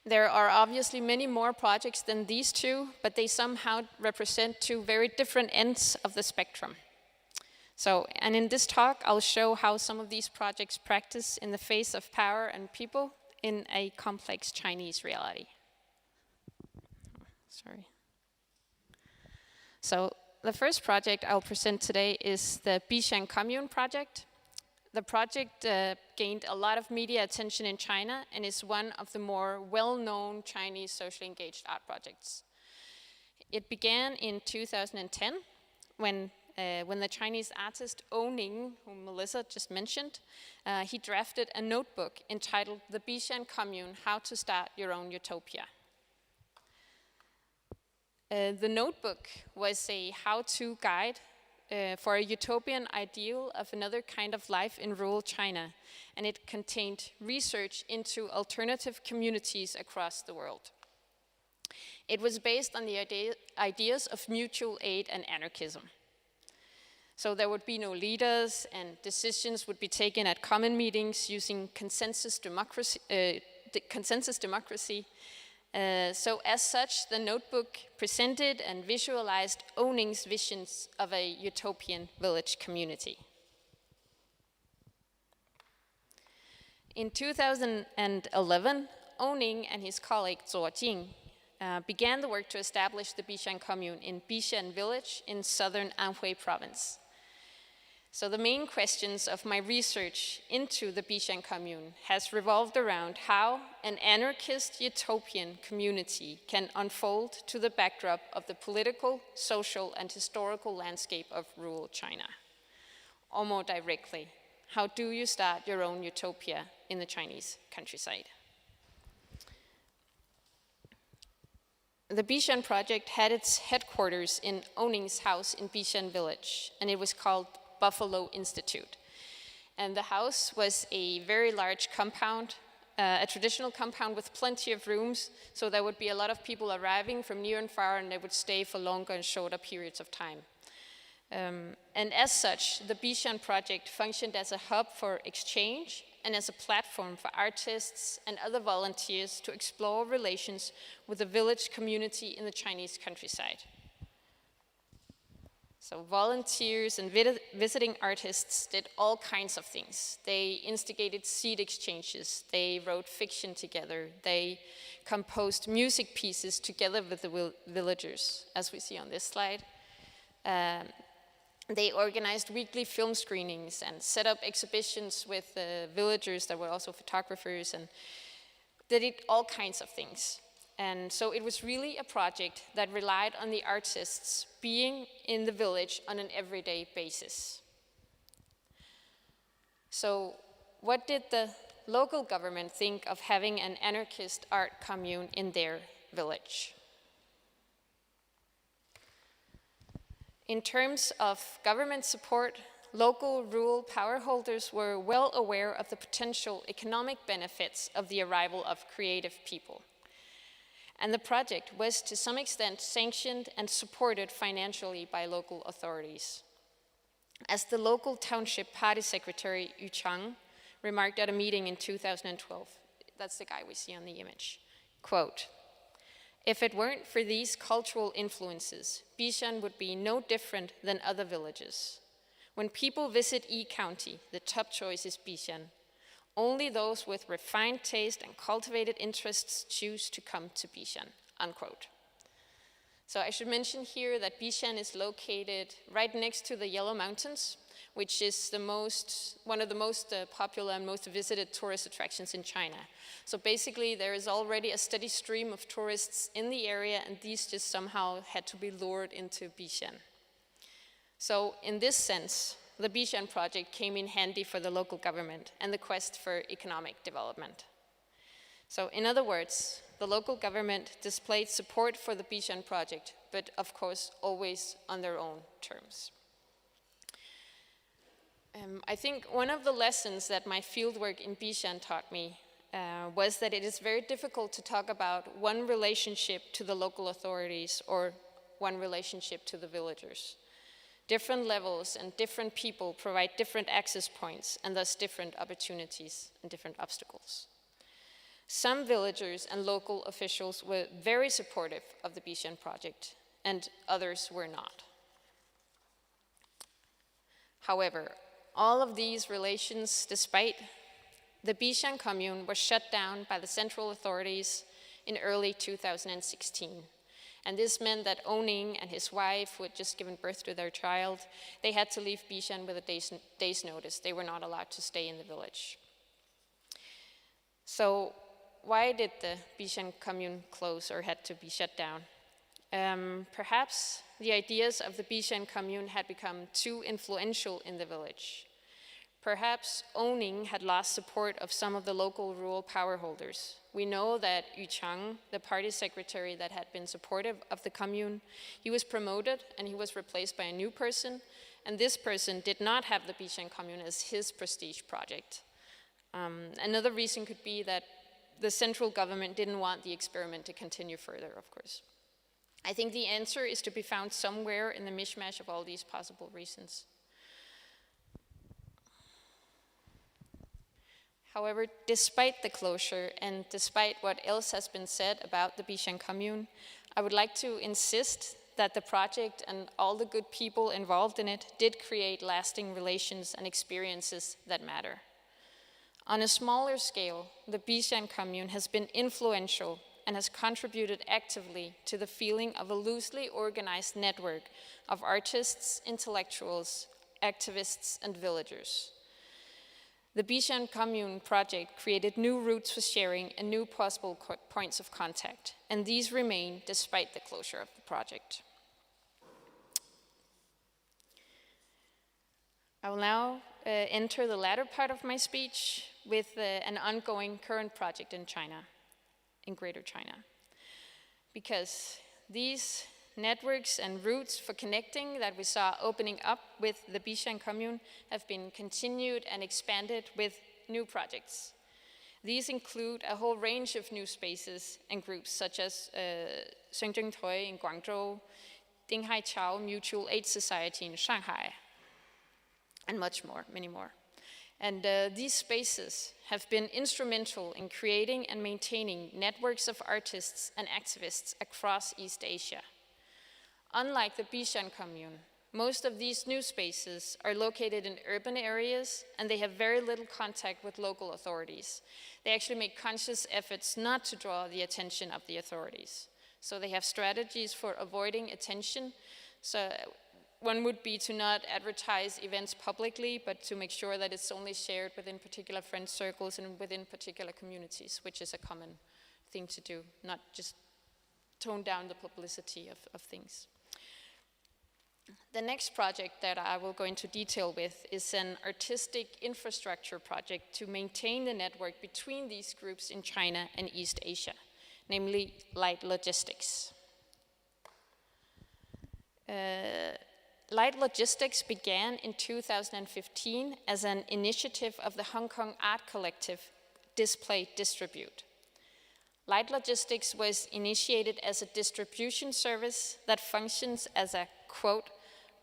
There are obviously many more projects than these two, but they somehow represent two very different ends of the spectrum. And in this talk, I'll show how some of these projects practice in the face of power and people in a complex Chinese reality. Sorry. So the first project I'll present today is the Bishan Commune project. The project gained a lot of media attention in China and is one of the more well-known Chinese socially engaged art projects. It began in 2010 when the Chinese artist O Ning, whom Melissa just mentioned, he drafted a notebook entitled The Bishan Commune, How to Start Your Own Utopia. The notebook was a how-to guide for a utopian ideal of another kind of life in rural China, and it contained research into alternative communities across the world. It was based on the ideas of mutual aid and anarchism. So there would be no leaders, and decisions would be taken at common meetings using consensus democracy. So as such, the notebook presented and visualized O Ning's visions of a utopian village community. In 2011, O Ning and his colleague Zuo Jing began the work to establish the Bishan commune in Bishan village in southern Anhui province. So the main questions of my research into the Bishan commune has revolved around how an anarchist utopian community can unfold to the backdrop of the political, social, and historical landscape of rural China. Or more directly, how do you start your own utopia in the Chinese countryside? The Bishan project had its headquarters in O Ning's house in Bishan village, and it was called Buffalo Institute. And the house was a very large compound, a traditional compound with plenty of rooms, so there would be a lot of people arriving from near and far, and they would stay for longer and shorter periods of time. And as such, the Bishan project functioned as a hub for exchange and as a platform for artists and other volunteers to explore relations with the village community in the Chinese countryside. So volunteers and visiting artists did all kinds of things. They instigated seed exchanges, they wrote fiction together, they composed music pieces together with the villagers, as we see on this slide. They organized weekly film screenings and set up exhibitions with villagers that were also photographers, and they did all kinds of things. And so it was really a project that relied on the artists being in the village on an everyday basis. So what did the local government think of having an anarchist art commune in their village? In terms of government support, local rural power holders were well aware of the potential economic benefits of the arrival of creative people. And the project was to some extent sanctioned and supported financially by local authorities. As the local township party secretary Yu Chang remarked at a meeting in 2012, that's the guy we see on the image, quote, "If it weren't for these cultural influences, Bishan would be no different than other villages. When people visit E County, the top choice is Bishan. Only those with refined taste and cultivated interests choose to come to Bishan," unquote. So I should mention here that Bishan is located right next to the Yellow Mountains, which is one of the most popular and most visited tourist attractions in China. So basically there is already a steady stream of tourists in the area, and these just somehow had to be lured into Bishan. So in this sense, the Bishan project came in handy for the local government and the quest for economic development. So in other words, the local government displayed support for the Bishan project, but of course always on their own terms. I think one of the lessons that my fieldwork in Bishan taught me was that it is very difficult to talk about one relationship to the local authorities or one relationship to the villagers. Different levels and different people provide different access points and thus different opportunities and different obstacles. Some villagers and local officials were very supportive of the Bishan project and others were not. However, all of these relations, despite the Bishan commune, was shut down by the central authorities in early 2016. And this meant that Oning and his wife, who had just given birth to their child, they had to leave Bishan with a day's notice. They were not allowed to stay in the village. So why did the Bishan commune close or had to be shut down? Perhaps the ideas of the Bishan commune had become too influential in the village. Perhaps Oning had lost support of some of the local rural power holders. We know that Yu Chang, the party secretary that had been supportive of the commune, he was promoted and he was replaced by a new person, and this person did not have the Bishan commune as his prestige project. Another reason could be that the central government didn't want the experiment to continue further, of course. I think the answer is to be found somewhere in the mishmash of all these possible reasons. However, despite the closure and despite what else has been said about the Bishan commune, I would like to insist that the project and all the good people involved in it did create lasting relations and experiences that matter. On a smaller scale, the Bishan commune has been influential and has contributed actively to the feeling of a loosely organized network of artists, intellectuals, activists, and villagers. The Bishan commune project created new routes for sharing and new possible points of contact, and these remain despite the closure of the project. I will now enter the latter part of my speech with an ongoing current project in China, in Greater China. Because these networks and routes for connecting that we saw opening up with the Bishan commune have been continued and expanded with new projects. These include a whole range of new spaces and groups such as Shengjing Toy in Guangzhou, Dinghai Chao Mutual Aid Society in Shanghai, and much more, many more. And these spaces have been instrumental in creating and maintaining networks of artists and activists across East Asia. Unlike the Bishan commune, most of these new spaces are located in urban areas and they have very little contact with local authorities. They actually make conscious efforts not to draw the attention of the authorities. So they have strategies for avoiding attention. So one would be to not advertise events publicly, but to make sure that it's only shared within particular friend circles and within particular communities, which is a common thing to do, not just tone down the publicity of things. The next project that I will go into detail with is an artistic infrastructure project to maintain the network between these groups in China and East Asia, namely Light Logistics. Light Logistics began in 2015 as an initiative of the Hong Kong art collective Display Distribute. Light Logistics was initiated as a distribution service that functions as a, quote,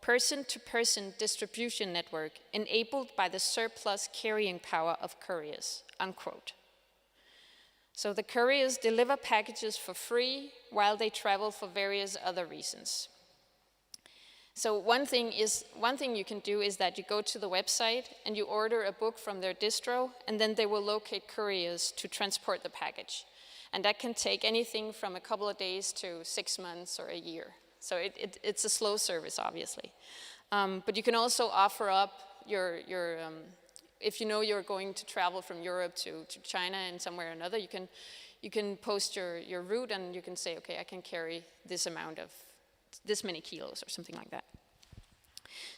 person-to-person distribution network enabled by the surplus carrying power of couriers, unquote. So the couriers deliver packages for free while they travel for various other reasons. So one thing you can do is that you go to the website and you order a book from their distro, and then they will locate couriers to transport the package. And that can take anything from a couple of days to 6 months or a year. So it's a slow service, obviously. But you can also offer up if you know you're going to travel from Europe to China and somewhere or another, you can post your route and you can say, okay, I can carry this amount of, this many kilos or something like that.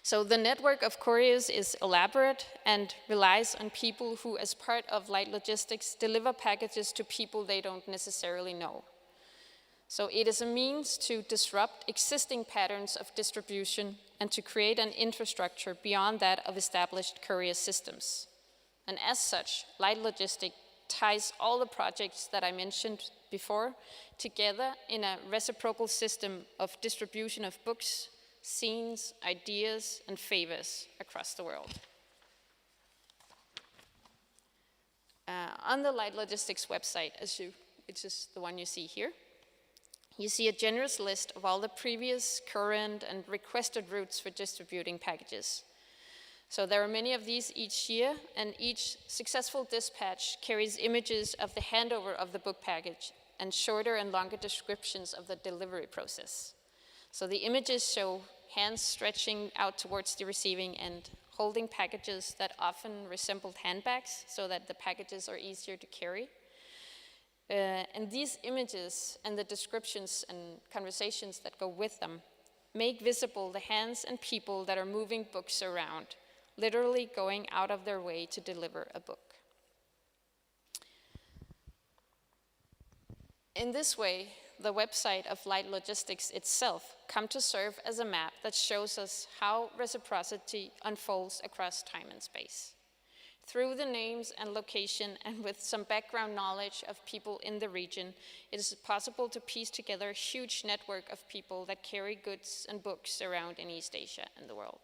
So the network of couriers is elaborate and relies on people who, as part of Light Logistics, deliver packages to people they don't necessarily know. So it is a means to disrupt existing patterns of distribution and to create an infrastructure beyond that of established courier systems. And as such, Light Logistics ties all the projects that I mentioned before together in a reciprocal system of distribution of books, scenes, ideas, and favors across the world. On the Light Logistics website, which is the one you see here, you see a generous list of all the previous, current, and requested routes for distributing packages. So there are many of these each year, and each successful dispatch carries images of the handover of the book package and shorter and longer descriptions of the delivery process. So the images show hands stretching out towards the receiving end, holding packages that often resembled handbags so that the packages are easier to carry. And these images and the descriptions and conversations that go with them make visible the hands and people that are moving books around, literally going out of their way to deliver a book. In this way, the website of Light Logistics itself come to serve as a map that shows us how reciprocity unfolds across time and space. Through the names and location and with some background knowledge of people in the region, it is possible to piece together a huge network of people that carry goods and books around in East Asia and the world.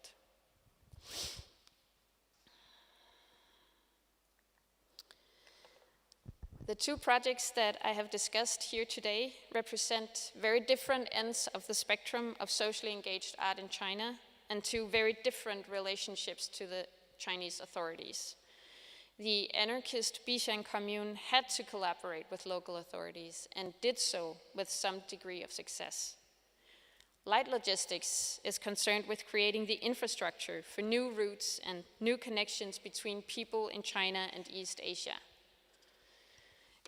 The two projects that I have discussed here today represent very different ends of the spectrum of socially engaged art in China and two very different relationships to the Chinese authorities. The anarchist Bishan commune had to collaborate with local authorities and did so with some degree of success. Light Logistics is concerned with creating the infrastructure for new routes and new connections between people in China and East Asia.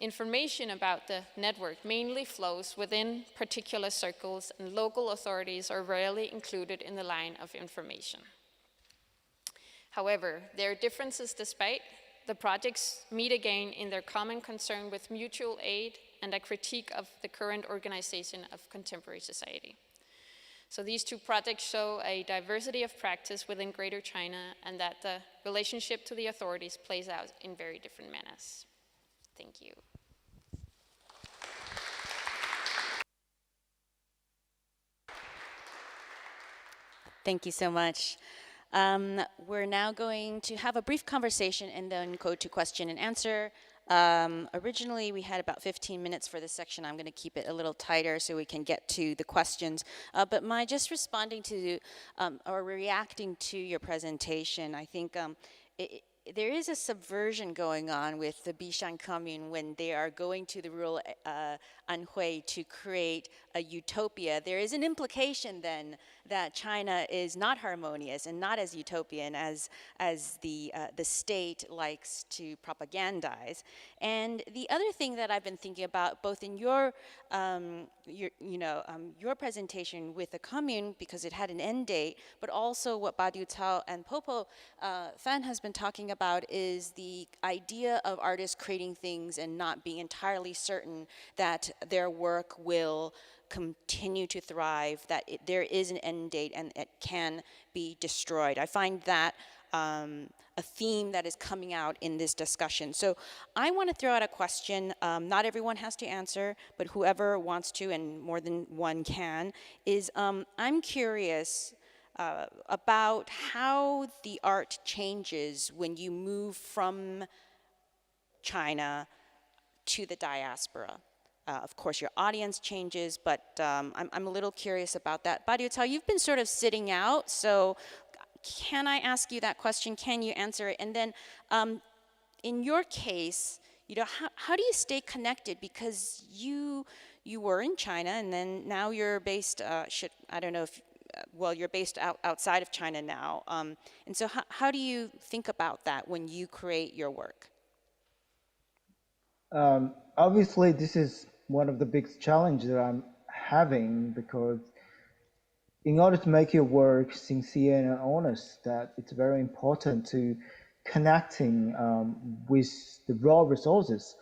Information about the network mainly flows within particular circles, and local authorities are rarely included in the line of information. However, there are differences despite the projects meet again in their common concern with mutual aid and a critique of the current organization of contemporary society. So these two projects show a diversity of practice within Greater China and that the relationship to the authorities plays out in very different manners. Thank you. Thank you so much. We're now going to have a brief conversation and then go to question and answer. Originally, we had about 15 minutes for this section. I'm going to keep it a little tighter so we can get to the questions. But Mai, just responding to or reacting to your presentation, I think there is a subversion going on with the Bishan commune when they are going to the rural Anhui to create a utopia. There is an implication then that China is not harmonious and not as utopian as the state likes to propagandize. And the other thing that I've been thinking about, both in your presentation with the commune, because it had an end date, but also what Badiucao and Popo Fan has been talking about is the idea of artists creating things and not being entirely certain that their work will continue to thrive, that there is an end date and it can be destroyed. I find that a theme that is coming out in this discussion. So I want to throw out a question. Not everyone has to answer, but whoever wants to, and more than one can, is I'm curious about how the art changes when you move from China to the diaspora. Of course, your audience changes, but I'm a little curious about that. Badiucao, you've been sort of sitting out, so can I ask you that question? Can you answer it? And then in your case, how do you stay connected? Because you were in China, and then now you're based, I don't know if, you're based outside of China now. And so how do you think about that when you create your work? Obviously, this is one of the big challenges that I'm having, because in order to make your work sincere and honest, that it's very important to connecting with the raw resources.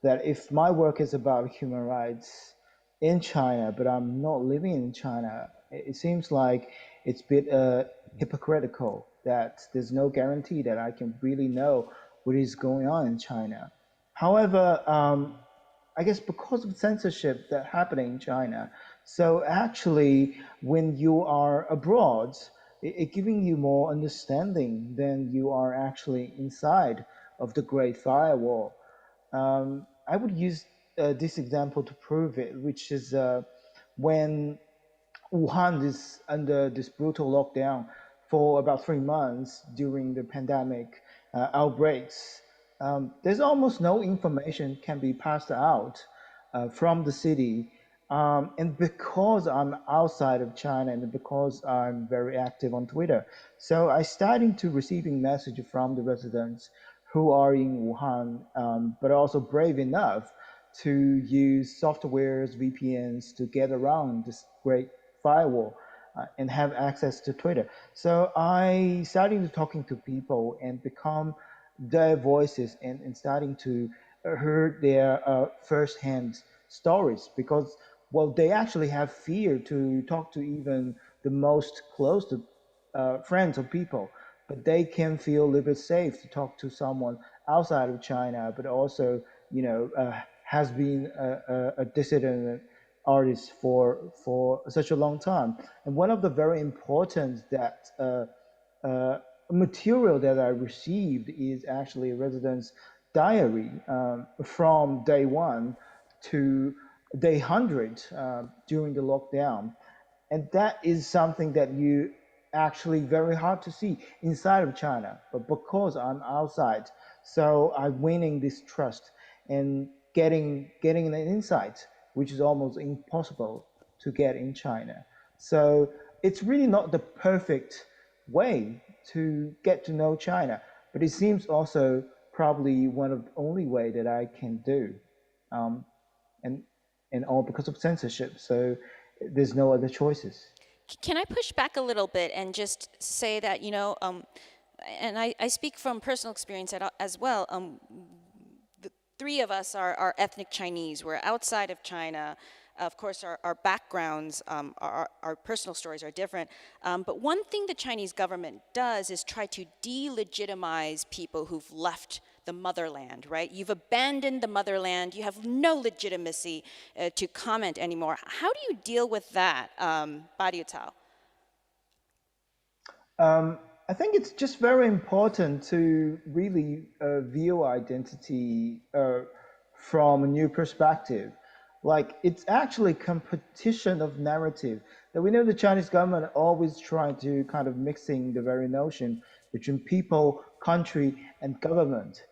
That if my work is about human rights in China, but I'm not living in China, it seems like it's a bit hypocritical that there's no guarantee that I can really know what is going on in China. However, I guess because of censorship that happening in China, so actually when you are abroad, it giving you more understanding than you are actually inside of the Great Firewall. I would use this example to prove it, which is when Wuhan is under this brutal lockdown for about 3 months during the pandemic outbreaks. There's almost no information can be passed out from the city. And because I'm outside of China and because I'm very active on Twitter, so I started to receiving messages from the residents who are in Wuhan, but also brave enough to use softwares, VPNs to get around this great firewall and have access to Twitter. So I started talking to people and become their voices and starting to hear their firsthand stories, because well, they actually have fear to talk to even the most close to friends or people, but they can feel a little bit safe to talk to someone outside of China, but also, you know, has been a dissident artist for such a long time. And one of the very important that material that I received is actually a resident's diary from day 1 to day 100 during the lockdown. And that is something that you actually very hard to see inside of China. But because I'm outside, so I'm winning this trust and getting an insight, which is almost impossible to get in China. So it's really not the perfect way to get to know China, but it seems also probably one of the only way that I can do. And all because of censorship, so there's no other choices. Can I push back a little bit and just say that, you know, and I speak from personal experience as well. The 3 of us are ethnic Chinese. We're outside of China. Of course, our backgrounds, our personal stories are different. But one thing the Chinese government does is try to delegitimize people who've left the motherland, right? You've abandoned the motherland. You have no legitimacy to comment anymore. How do you deal with that, Badiucao? I think it's just very important to really view identity from a new perspective. Like, it's actually competition of narrative that we know the Chinese government always trying to kind of mixing the very notion between people, country, and government.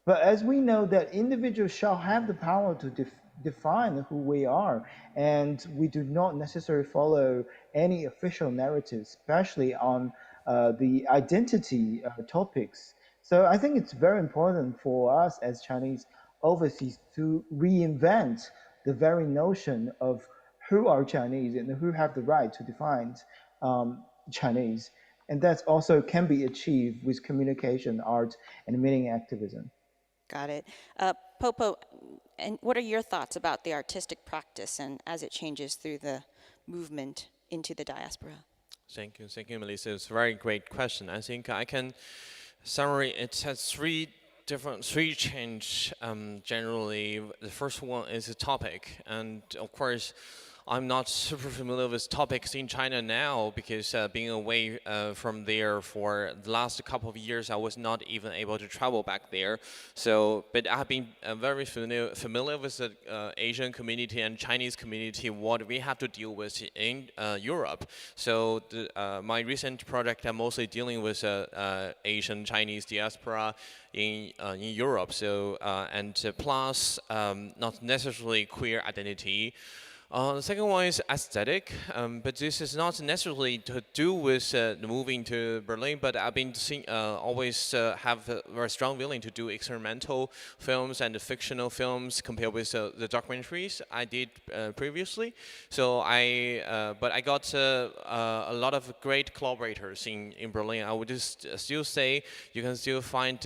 But as we know that individuals shall have the power to define who we are, and we do not necessarily follow any official narrative, especially on the identity topics. So I think it's very important for us as Chinese overseas to reinvent the very notion of who are Chinese and who have the right to define Chinese. And that also can be achieved with communication, art, and meaning activism. Got it. Popo, and what are your thoughts about the artistic practice and as it changes through the movement into the diaspora? Thank you, Melissa. It's a very great question. I think I can summary it has three change generally. The first one is the topic, and of course I'm not super familiar with topics in China now because being away from there for the last couple of years, I was not even able to travel back there. So, but I've been very familiar with the Asian community and Chinese community, what we have to deal with in Europe. So my recent project, I'm mostly dealing with Asian Chinese diaspora in Europe. So, and plus not necessarily queer identity. The second one is aesthetic, but this is not necessarily to do with moving to Berlin, but I've been always have a very strong feeling to do experimental films and fictional films compared with the documentaries I did previously. So but I got a lot of great collaborators in Berlin. I would just still say you can still find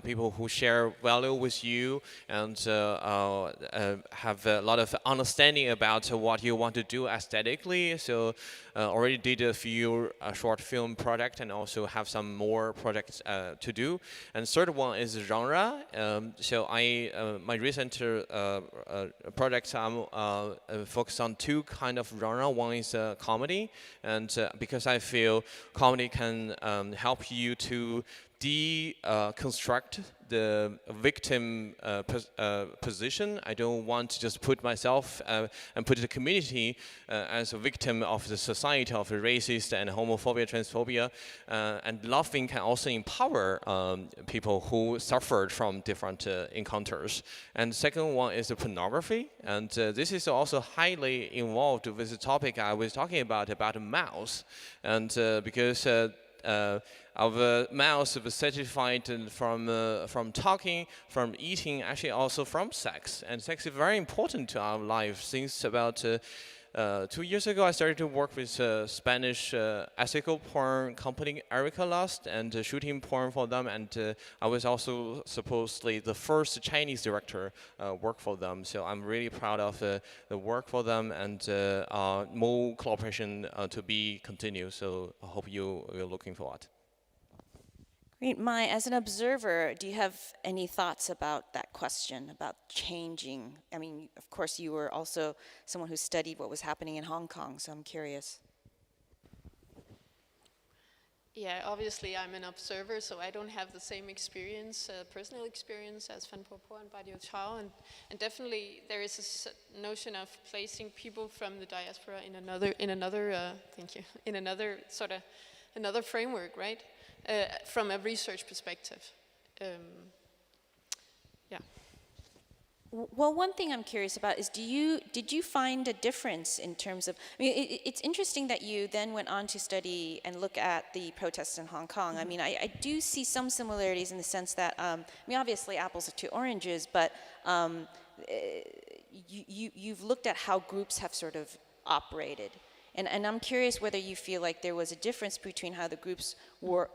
people who share value with you and have a lot of understanding about what you want to do aesthetically. So already did a few short film projects and also have some more projects to do. And third one is genre. So my recent projects I'm focused on two kind of genre. One is comedy, and because I feel comedy can help you to deconstruct the victim position. I don't want to just put myself and put the community as a victim of the society of racist and homophobia, transphobia, and laughing can also empower people who suffered from different encounters. And second one is the pornography, and this is also highly involved with the topic I was talking about a mouse, and because our mouse was certified from talking, from eating, actually also from sex. And sex is very important to our life. Since about 2 years ago, I started to work with Spanish ethical porn company Erica Lust and shooting porn for them. And I was also supposedly the first Chinese director work for them. So I'm really proud of the work for them, and more collaboration to be continued. So I hope you're looking forward. Great. Mai, as an observer, do you have any thoughts about that question, about changing? I mean, of course, you were also someone who studied what was happening in Hong Kong, so I'm curious. Yeah, obviously I'm an observer, so I don't have the same experience, personal experience as Fan Popo and Badiucao, and definitely there is a notion of placing people from the diaspora in another framework, right? From a research perspective. Yeah. Well, one thing I'm curious about is, did you find a difference in terms of, I mean, it's interesting that you then went on to study and look at the protests in Hong Kong. I mean, I do see some similarities in the sense that, I mean, obviously apples are to oranges, but you've looked at how groups have sort of operated. And I'm curious whether you feel like there was a difference between how the groups were,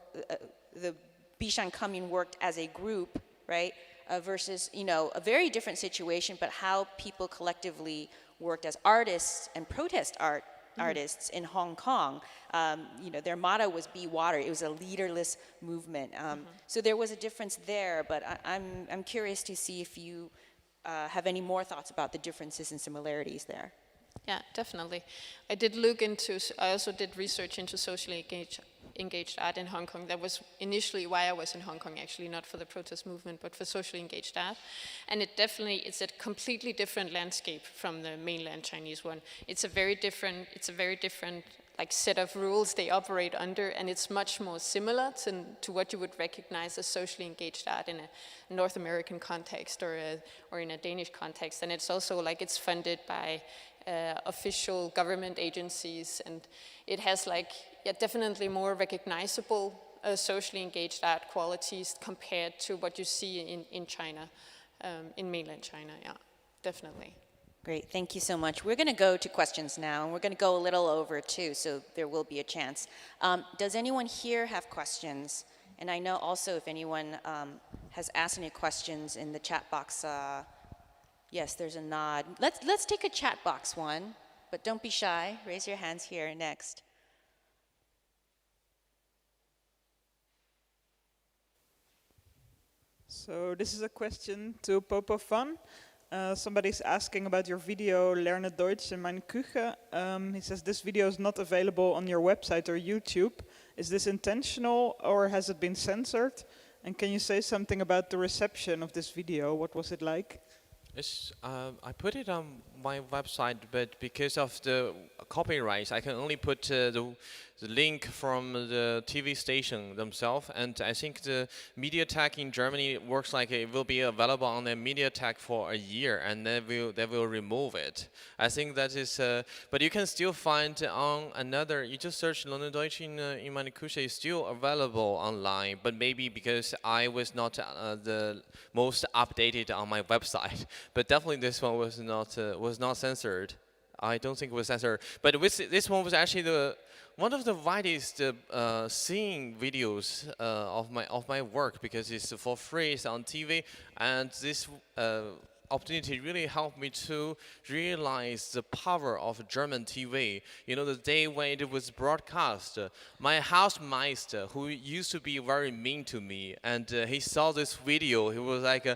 the Bishan Commune worked as a group, right, versus, you know, a very different situation, but how people collectively worked as artists and protest artists in Hong Kong. You know, their motto was "Be Water." It was a leaderless movement. So there was a difference there, but I'm curious to see if you have any more thoughts about the differences and similarities there. Yeah, definitely. I also did research into socially engaged art in Hong Kong. That was initially why I was in Hong Kong, actually, not for the protest movement, but for socially engaged art. And it's a completely different landscape from the mainland Chinese one. It's a very different like set of rules they operate under, and it's much more similar to what you would recognize as socially engaged art in a North American context or in a Danish context. And it's also like it's funded by official government agencies, and it has definitely more recognizable socially engaged art qualities compared to what you see in China, in mainland China. Yeah, definitely. Great, thank you so much. We're going to go to questions now, and we're going to go a little over too, so there will be a chance. Does anyone here have questions? And I know also if anyone has asked any questions in the chat box. Yes, there's a nod. Let's take a chat box one, but don't be shy. Raise your hands here next. So this is a question to Popo Fan. Somebody's asking about your video Lerne Deutsch in meine Küche. He says this video is not available on your website or YouTube. Is this intentional or has it been censored? And can you say something about the reception of this video? What was it like? I put it on my website, but because of the copyrights, I can only put the link from the TV station themselves. And I think the MediaTek in Germany works like it will be available on the MediaTek for a year, and they will remove it. I think that is, but you can still find on another. You just search London Deutsch in meine Küche, is still available online. But maybe because I was not the most updated on my website, but definitely this one was not censored. I don't think it was censored. But this one was actually one of the widest seeing videos of my work, because it's for free, it's on TV, and this opportunity really helped me to realize the power of German TV. You know, the day when it was broadcast, my housemeister, who used to be very mean to me, and he saw this video, he was like,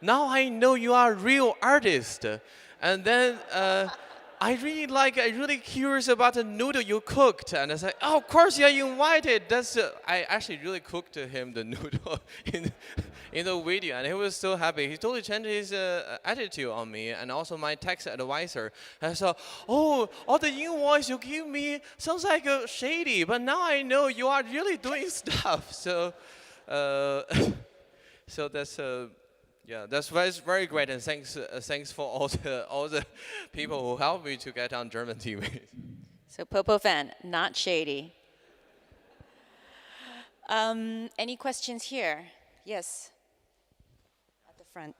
now I know you are a real artist. And then I'm really curious about the noodle you cooked. And I said, oh, of course you're invited. I actually really cooked him the noodle in the video, and he was so happy. He totally changed his attitude on me, and also my tax advisor. And so, oh, all the invoice you give me sounds like shady, but now I know you are really doing stuff. So, so that's. Yeah, that's very great, and thanks for all the people who helped me to get on German TV. So Popo Fan, not shady. Any questions here? Yes, at the front.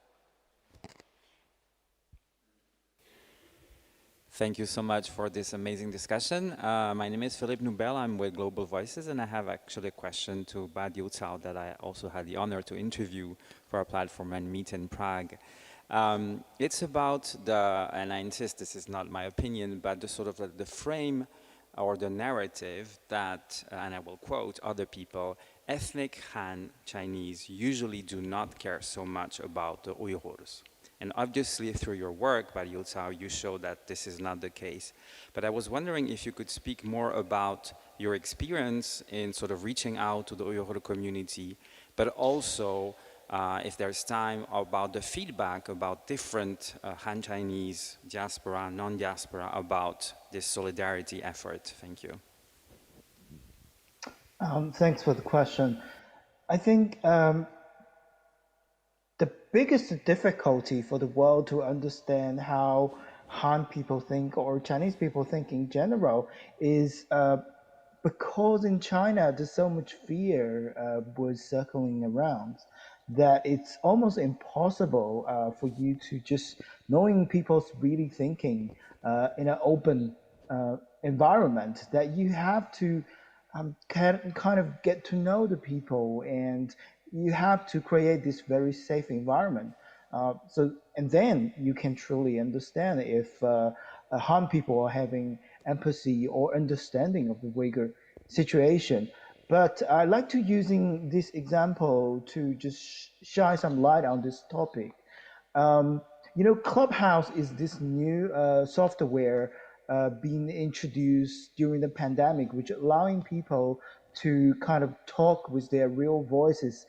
Thank you so much for this amazing discussion. My name is Philippe Noubel. I'm with Global Voices, and I have actually a question to Badiucao that I also had the honor to interview for our platform and meet in Prague. It's about and I insist this is not my opinion, but the sort of the frame or the narrative that, and I will quote other people, ethnic Han Chinese usually do not care so much about the Uyghurs. And obviously through your work, Badiucao, you show that this is not the case. But I was wondering if you could speak more about your experience in sort of reaching out to the Uyghur community, but also if there's time, about the feedback about different Han Chinese, diaspora, non-diaspora, about this solidarity effort. Thank you. Thanks for the question. I think the biggest difficulty for the world to understand how Han people think or Chinese people think in general is because in China there's so much fear was circling around that it's almost impossible for you to just knowing people's really thinking in an open environment, that you have to kind of get to know the people, and you have to create this very safe environment. And then you can truly understand if Han people are having empathy or understanding of the Uyghur situation. But I like to using this example to just shine some light on this topic. You know, Clubhouse is this new software being introduced during the pandemic, which allowing people to kind of talk with their real voices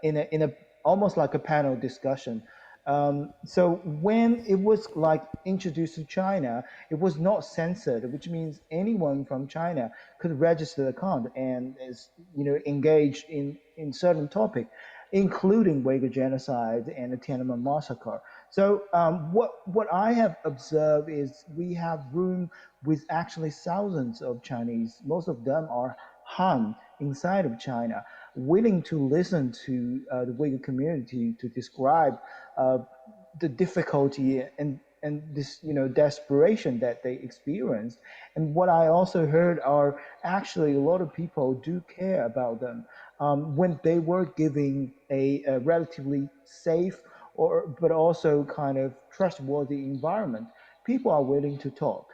in a almost like a panel discussion. So when it was like introduced to China, it was not censored, which means anyone from China could register the account and engage in certain topic, including Uyghur genocide and the Tiananmen massacre. So what I have observed is we have room with actually thousands of Chinese. Most of them are Han inside of China, willing to listen to the Uyghur community to describe the difficulty and this desperation that they experience. And what I also heard are actually a lot of people do care about them when they were giving a relatively safe but also kind of trustworthy environment. People are willing to talk.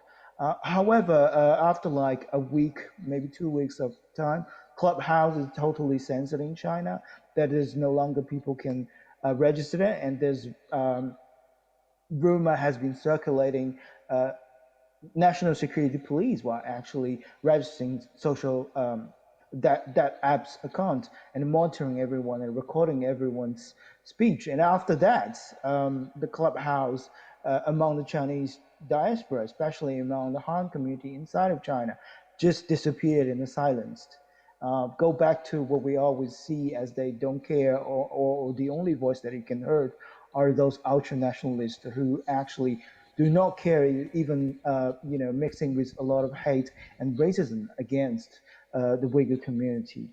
However, after like a week, maybe 2 weeks of time, Clubhouse is totally censored in China. That is no longer people can register it, and there's rumor has been circulating national security police were actually registering social that app's account and monitoring everyone and recording everyone's speech. And after that, the Clubhouse among the Chinese diaspora, especially among the Han community inside of China, just disappeared in the silence. Go back to what we always see as they don't care, or the only voice that you can hear are those ultra nationalists who actually do not care, even mixing with a lot of hate and racism against the Uyghur community.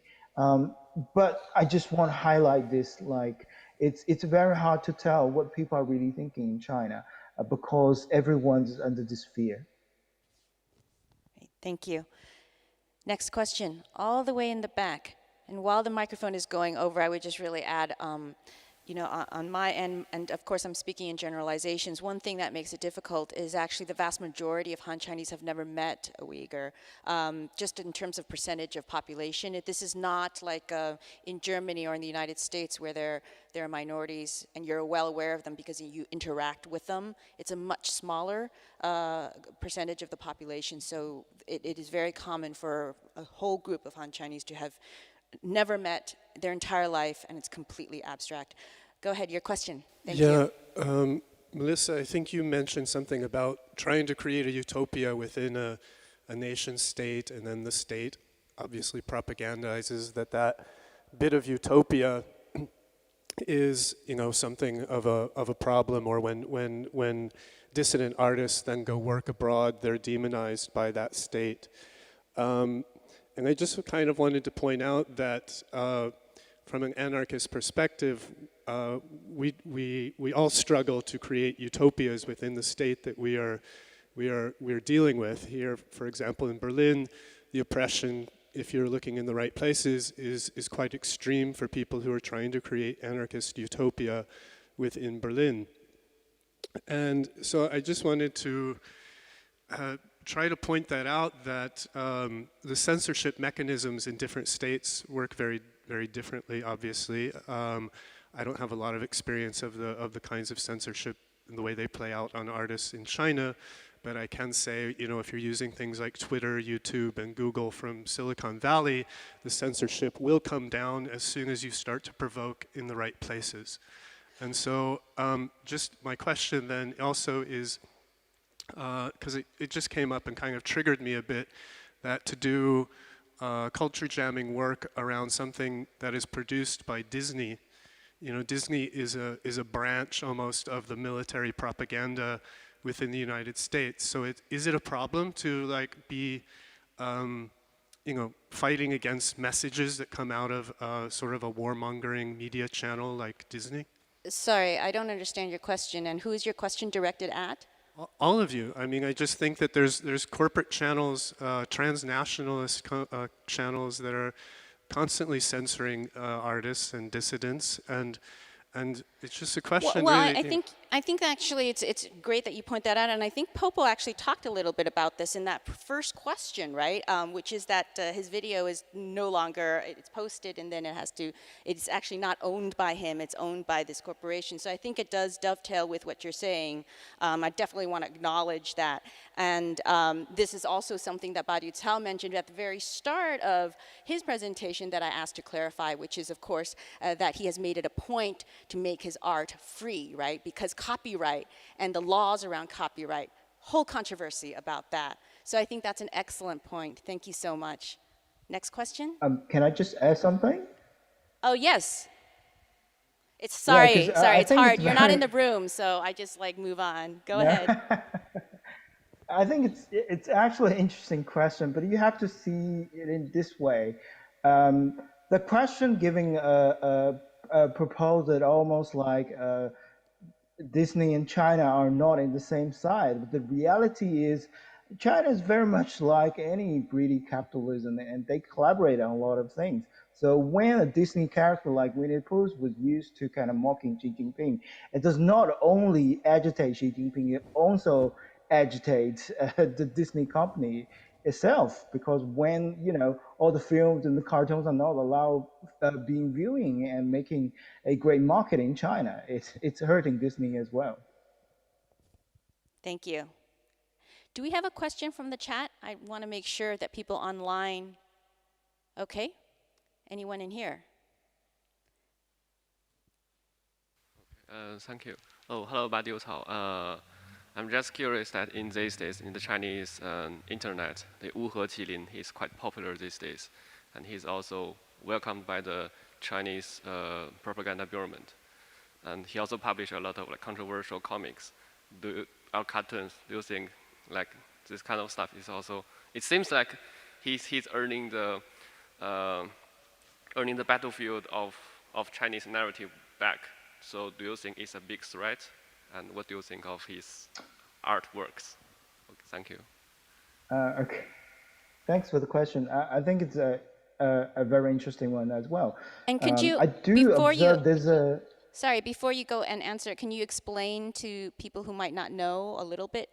But I just want to highlight this, like it's very hard to tell what people are really thinking in China because everyone's under this fear. Thank you. Next question, all the way in the back. And while the microphone is going over, I would just really add, on my end, and of course I'm speaking in generalizations, one thing that makes it difficult is actually the vast majority of Han Chinese have never met a Uyghur, just in terms of percentage of population. This is not like in Germany or in the United States where there are minorities and you're well aware of them because you interact with them. It's a much smaller percentage of the population, so it is very common for a whole group of Han Chinese to have never met their entire life, and it's completely abstract. Go ahead, your question. Thank you. Melissa, I think you mentioned something about trying to create a utopia within a nation state, and then the state obviously propagandizes that bit of utopia is, something of a problem, or when dissident artists then go work abroad, they're demonized by that state. And I just kind of wanted to point out that from an anarchist perspective, we all struggle to create utopias within the state that we're dealing with. Here, for example, in Berlin, the oppression, if you're looking in the right places, is quite extreme for people who are trying to create anarchist utopia within Berlin. And so I just wanted to try to point that out, that the censorship mechanisms in different states work very, very differently, obviously. I don't have a lot of experience of the kinds of censorship and the way they play out on artists in China, but I can say, if you're using things like Twitter, YouTube, and Google from Silicon Valley, the censorship will come down as soon as you start to provoke in the right places. And so just my question then also is, because it just came up and kind of triggered me a bit, that to do culture jamming work around something that is produced by Disney. Disney is a branch almost of the military propaganda within the United States. So is it a problem to be fighting against messages that come out of sort of a warmongering media channel like Disney? Sorry, I don't understand your question. And who is your question directed at? All of you. I mean, I just think that there's corporate channels, transnationalist channels that are constantly censoring artists and dissidents, and it's just a question. Well, really, I think actually it's great that you point that out, and I think Popo actually talked a little bit about this in that first question, right? Which is that his video is no longer, it's posted, and then it's actually not owned by him, it's owned by this corporation. So I think it does dovetail with what you're saying. I definitely want to acknowledge that. And this is also something that Badiucao mentioned at the very start of his presentation that I asked to clarify, which is, of course, that he has made it a point to make his art free, right? Because copyright and the laws around copyright, whole controversy about that. So I think that's an excellent point. Thank you so much. Next question? Can I just add something? Oh, yes. It's sorry, it's hard. You're not in the room, so I just move on. Go ahead. I think it's actually an interesting question, but you have to see it in this way. The question giving a proposal almost like Disney and China are not in the same side. But the reality is China is very much like any greedy capitalism, and they collaborate on a lot of things. So when a Disney character like Winnie the Pooh was used to kind of mocking Xi Jinping, it does not only agitate Xi Jinping, it also agitates the Disney company itself, because when all the films and the cartoons are not allowed being viewing and making a great market in China, it's hurting Disney as well. Thank you. Do we have a question from the chat? I want to make sure that people online. Okay. Anyone in here? Thank you. Oh, hello, Badiucao. I'm just curious that in these days, in the Chinese internet, the Wu He Qilin is quite popular these days, and he's also welcomed by the Chinese propaganda government. And he also published a lot of like controversial comics, or cartoons. Do you think like this kind of stuff is also? It seems like he's earning the battlefield of Chinese narrative back. So do you think it's a big threat? And what do you think of his artworks? Okay, thank you. Okay, thanks for the question. I think it's a very interesting one as well. And could you, I do before observe you, there's a. sorry, before you go and answer, can you explain to people who might not know a little bit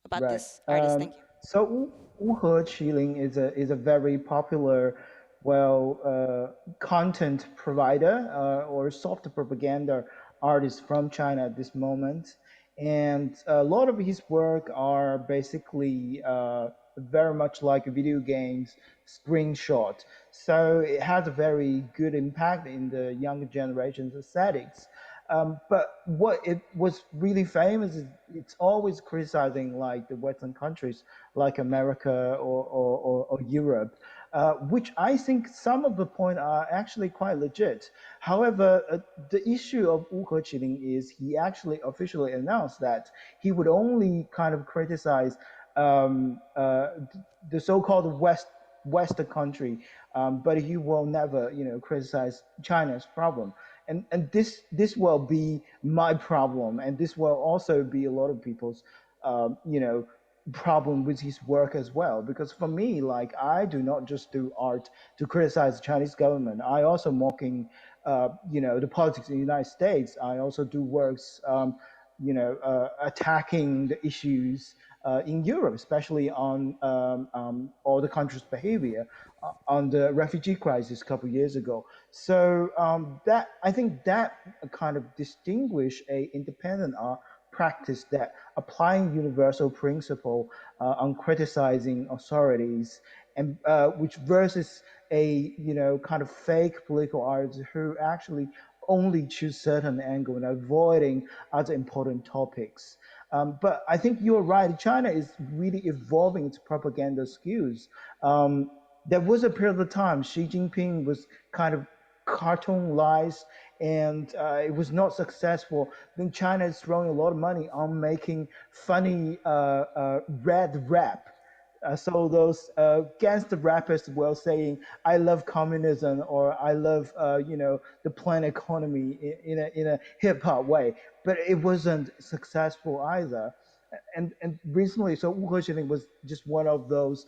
about this artist? Thank you. So Wu He Qilin is a very popular, content provider or soft propaganda artist from China at this moment, and a lot of his work are basically very much like video games screenshot. So it has a very good impact in the younger generation's aesthetics. But what it was really famous is it's always criticizing like the Western countries like America or Europe, which I think some of the points are actually quite legit. However, the issue of Wu He Qilin is he actually officially announced that he would only kind of criticize the so-called Western country, but he will never, criticize China's problem. And this will be my problem, and this will also be a lot of people's, problem with his work as well. Because for me, like I do not just do art to criticize the Chinese government. I also mocking, the politics in the United States. I also do works, attacking the issues in Europe, especially on all the countries' behavior on the refugee crisis a couple of years ago. So that I think that kind of distinguish a independent art practice that applying universal principle on criticizing authorities, and which versus a kind of fake political artists who actually only choose certain angle and avoiding other important topics. But I think you're right. China is really evolving its propaganda skills. There was a period of time Xi Jinping was kind of cartoonized, and it was not successful. Then China is throwing a lot of money on making funny red rap. So those gangster rappers were saying, "I love communism" or "I love the planet economy" in a hip hop way, but it wasn't successful either. And recently, so Wu He Qilin was just one of those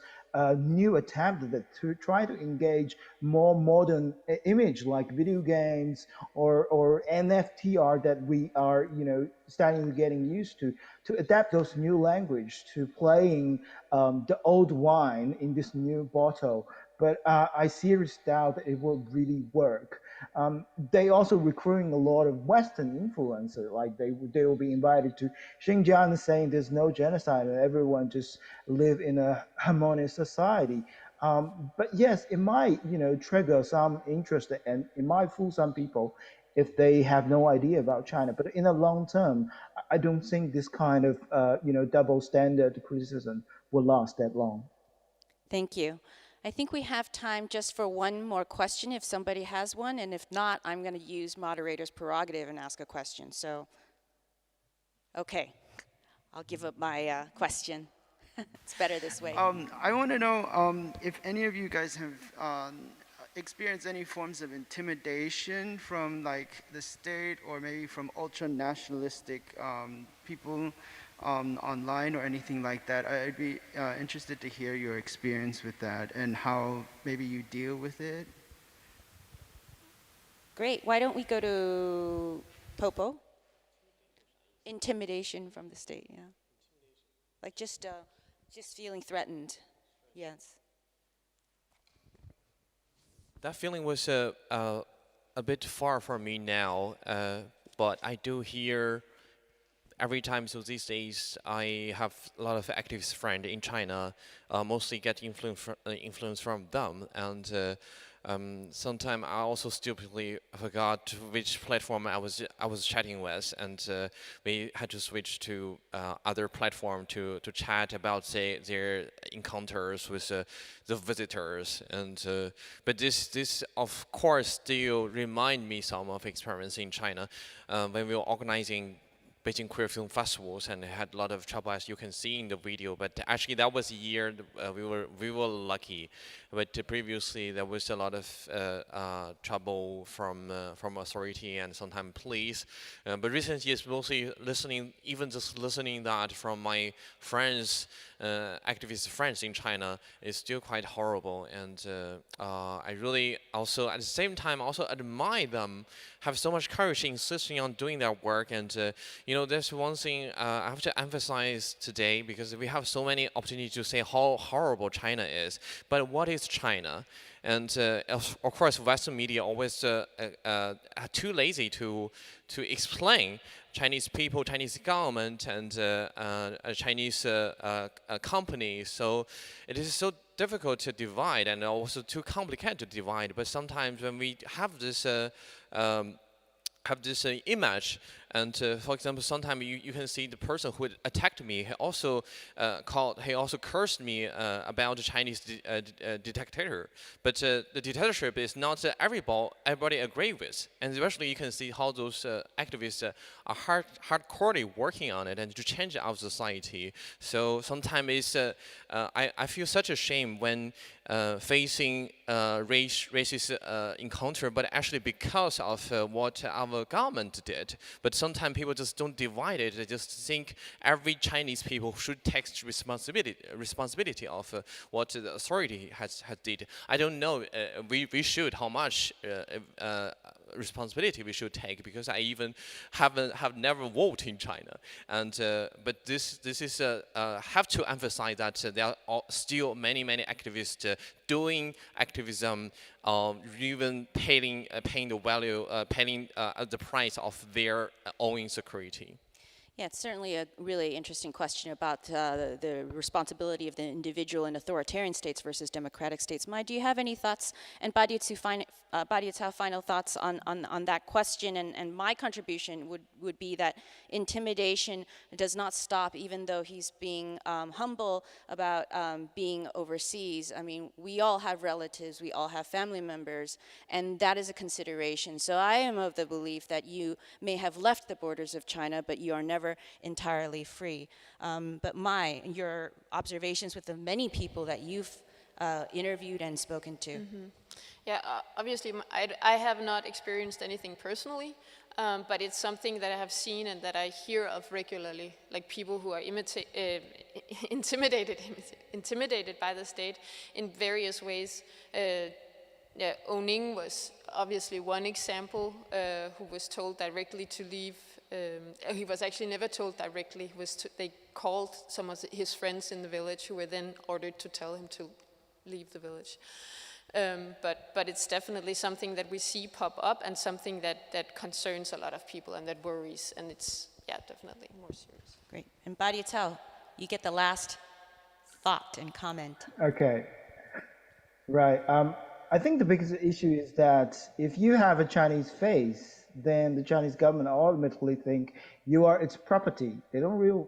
new attempts that to try to engage more modern image like video games or NFT art that we are starting to getting used to adapt those new language to playing the old wine in this new bottle. But I seriously doubt that it will really work. They also recruiting a lot of Western influencers, like they will be invited to Xinjiang saying there's no genocide and everyone just live in a harmonious society. But yes, it might trigger some interest and it might fool some people if they have no idea about China. But in the long term, I don't think this kind of double standard criticism will last that long. Thank you. I think we have time just for one more question if somebody has one, and if not, I'm going to use moderator's prerogative and ask a question. So, okay, I'll give up my question. It's better this way. I want to know if any of you guys have experienced any forms of intimidation from like the state or maybe from ultra-nationalistic people online or anything like that. I'd be interested to hear your experience with that and how maybe you deal with it. Great. Why don't we go to Popo? Intimidation from the state, yeah. Like just feeling threatened, yes. That feeling was a bit far from me now, but I do hear every time. So these days, I have a lot of activist friends in China, mostly get influence from them, and Sometimes I also stupidly forgot which platform I was chatting with, and we had to switch to other platform to chat about their encounters with the visitors. And but this of course still remind me some of experience in China when we were organizing Beijing Queer Film Festivals, and had a lot of trouble, as you can see in the video. But actually, that was a year we were lucky. But previously, there was a lot of trouble from authority and sometimes police. But recently, it's mostly listening, even just listening that from my friends, activist friends in China, is still quite horrible. And I really also, at the same time, also admire them, have so much courage insisting on doing their work. And you know, there's one thing I have to emphasize today, because we have so many opportunities to say how horrible China is. But what is China? And of course, Western media always are too lazy to explain Chinese people, Chinese government, and Chinese companies. So it is so difficult to divide, and also too complicated to divide. But sometimes when we have this image, and for example, sometimes you can see the person who attacked me. He also cursed me about the Chinese dictator. But the dictatorship is not everybody agree with, and especially you can see how those activists are hardcore working on it and to change our society. So sometimes it's I feel such a shame when facing racist encounter, but actually because of what our government did. But sometimes people just don't divide it. They just think every Chinese people should take responsibility of what the authority has did. I don't know. We should how much responsibility we should take, because I even have never voted in China. And but this is have to emphasize that there are still many activists doing activism, even paying the value, paying the price of their own insecurity. Yeah, it's certainly a really interesting question about the responsibility of the individual in authoritarian states versus democratic states. Mai, do you have any thoughts? And Badiucao, final thoughts on that question? And my contribution would be that intimidation does not stop, even though he's being humble about being overseas. I mean, we all have relatives, we all have family members, and that is a consideration. So I am of the belief that you may have left the borders of China, but you are never entirely free. But Mai, your observations with the many people that you've interviewed and spoken to. Mm-hmm. Yeah, obviously I have not experienced anything personally, but it's something that I have seen and that I hear of regularly, like people who are intimidated by the state in various ways. Oning was obviously one example, who was told directly to leave. He was actually never told directly. They called some of his friends in the village, who were then ordered to tell him to leave the village. But it's definitely something that we see pop up, and something that concerns a lot of people and that worries. And it's, yeah, definitely more serious. Great. And Badiucao, you get the last thought and comment. Okay. Right. I think the biggest issue is that if you have a Chinese face, then the Chinese government ultimately think you are its property. They don't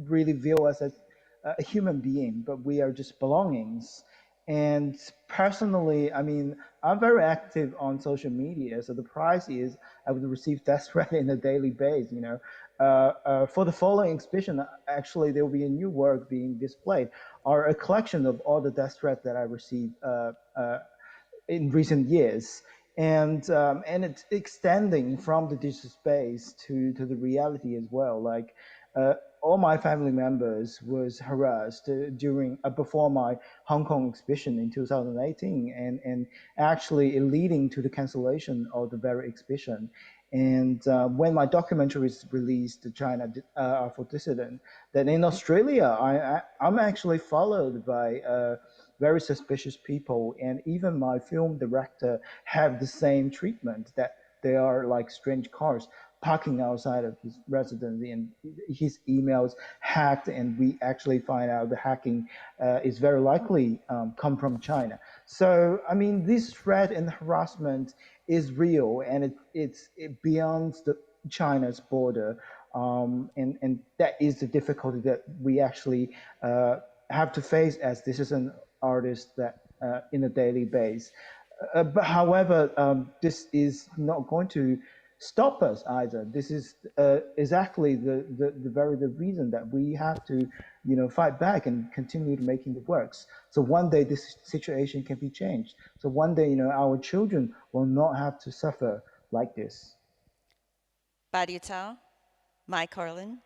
really view us as a human being, but we are just belongings. And personally, I mean, I'm very active on social media, so the price is I would receive death threat on a daily basis. You know, for the following exhibition, actually there will be a new work being displayed, or a collection of all the death threats that I received in recent years. And it's extending from the digital space to the reality as well. Like all my family members was harassed before my Hong Kong exhibition in 2018, and actually leading to the cancellation of the very exhibition. And when my documentary is released, China for Dissident, then in Australia, I'm actually followed by very suspicious people, and even my film director have the same treatment, that they are like strange cars. parking outside of his residence, and his emails hacked, and we actually find out the hacking is very likely come from China. So, I mean, this threat and harassment is real, and it's beyond China's border, and that is the difficulty that we actually have to face as this is an artist that in a daily base. But however, this is not going to stop us either. This is exactly the reason that we have to, fight back and continue to making the works. So one day this situation can be changed. So one day, our children will not have to suffer like this. Badiucao, Mai Corlin,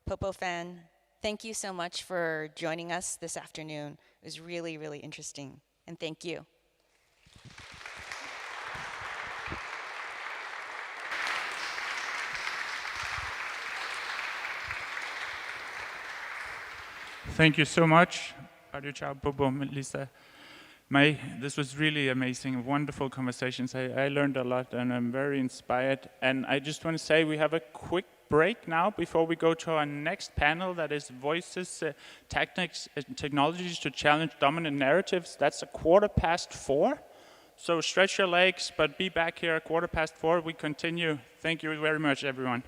Popo Fan, thank you so much for joining us this afternoon. It was really, really interesting, and thank you. Thank you so much, Badiucao, Popo, Lisa. Mai, this was really amazing, wonderful conversations. I learned a lot and I'm very inspired. And I just want to say we have a quick break now before we go to our next panel, that is Voices, Tactics and Technologies to Challenge Dominant Narratives. That's 4:15. So stretch your legs, but be back here at 4:15. We continue. Thank you very much, everyone.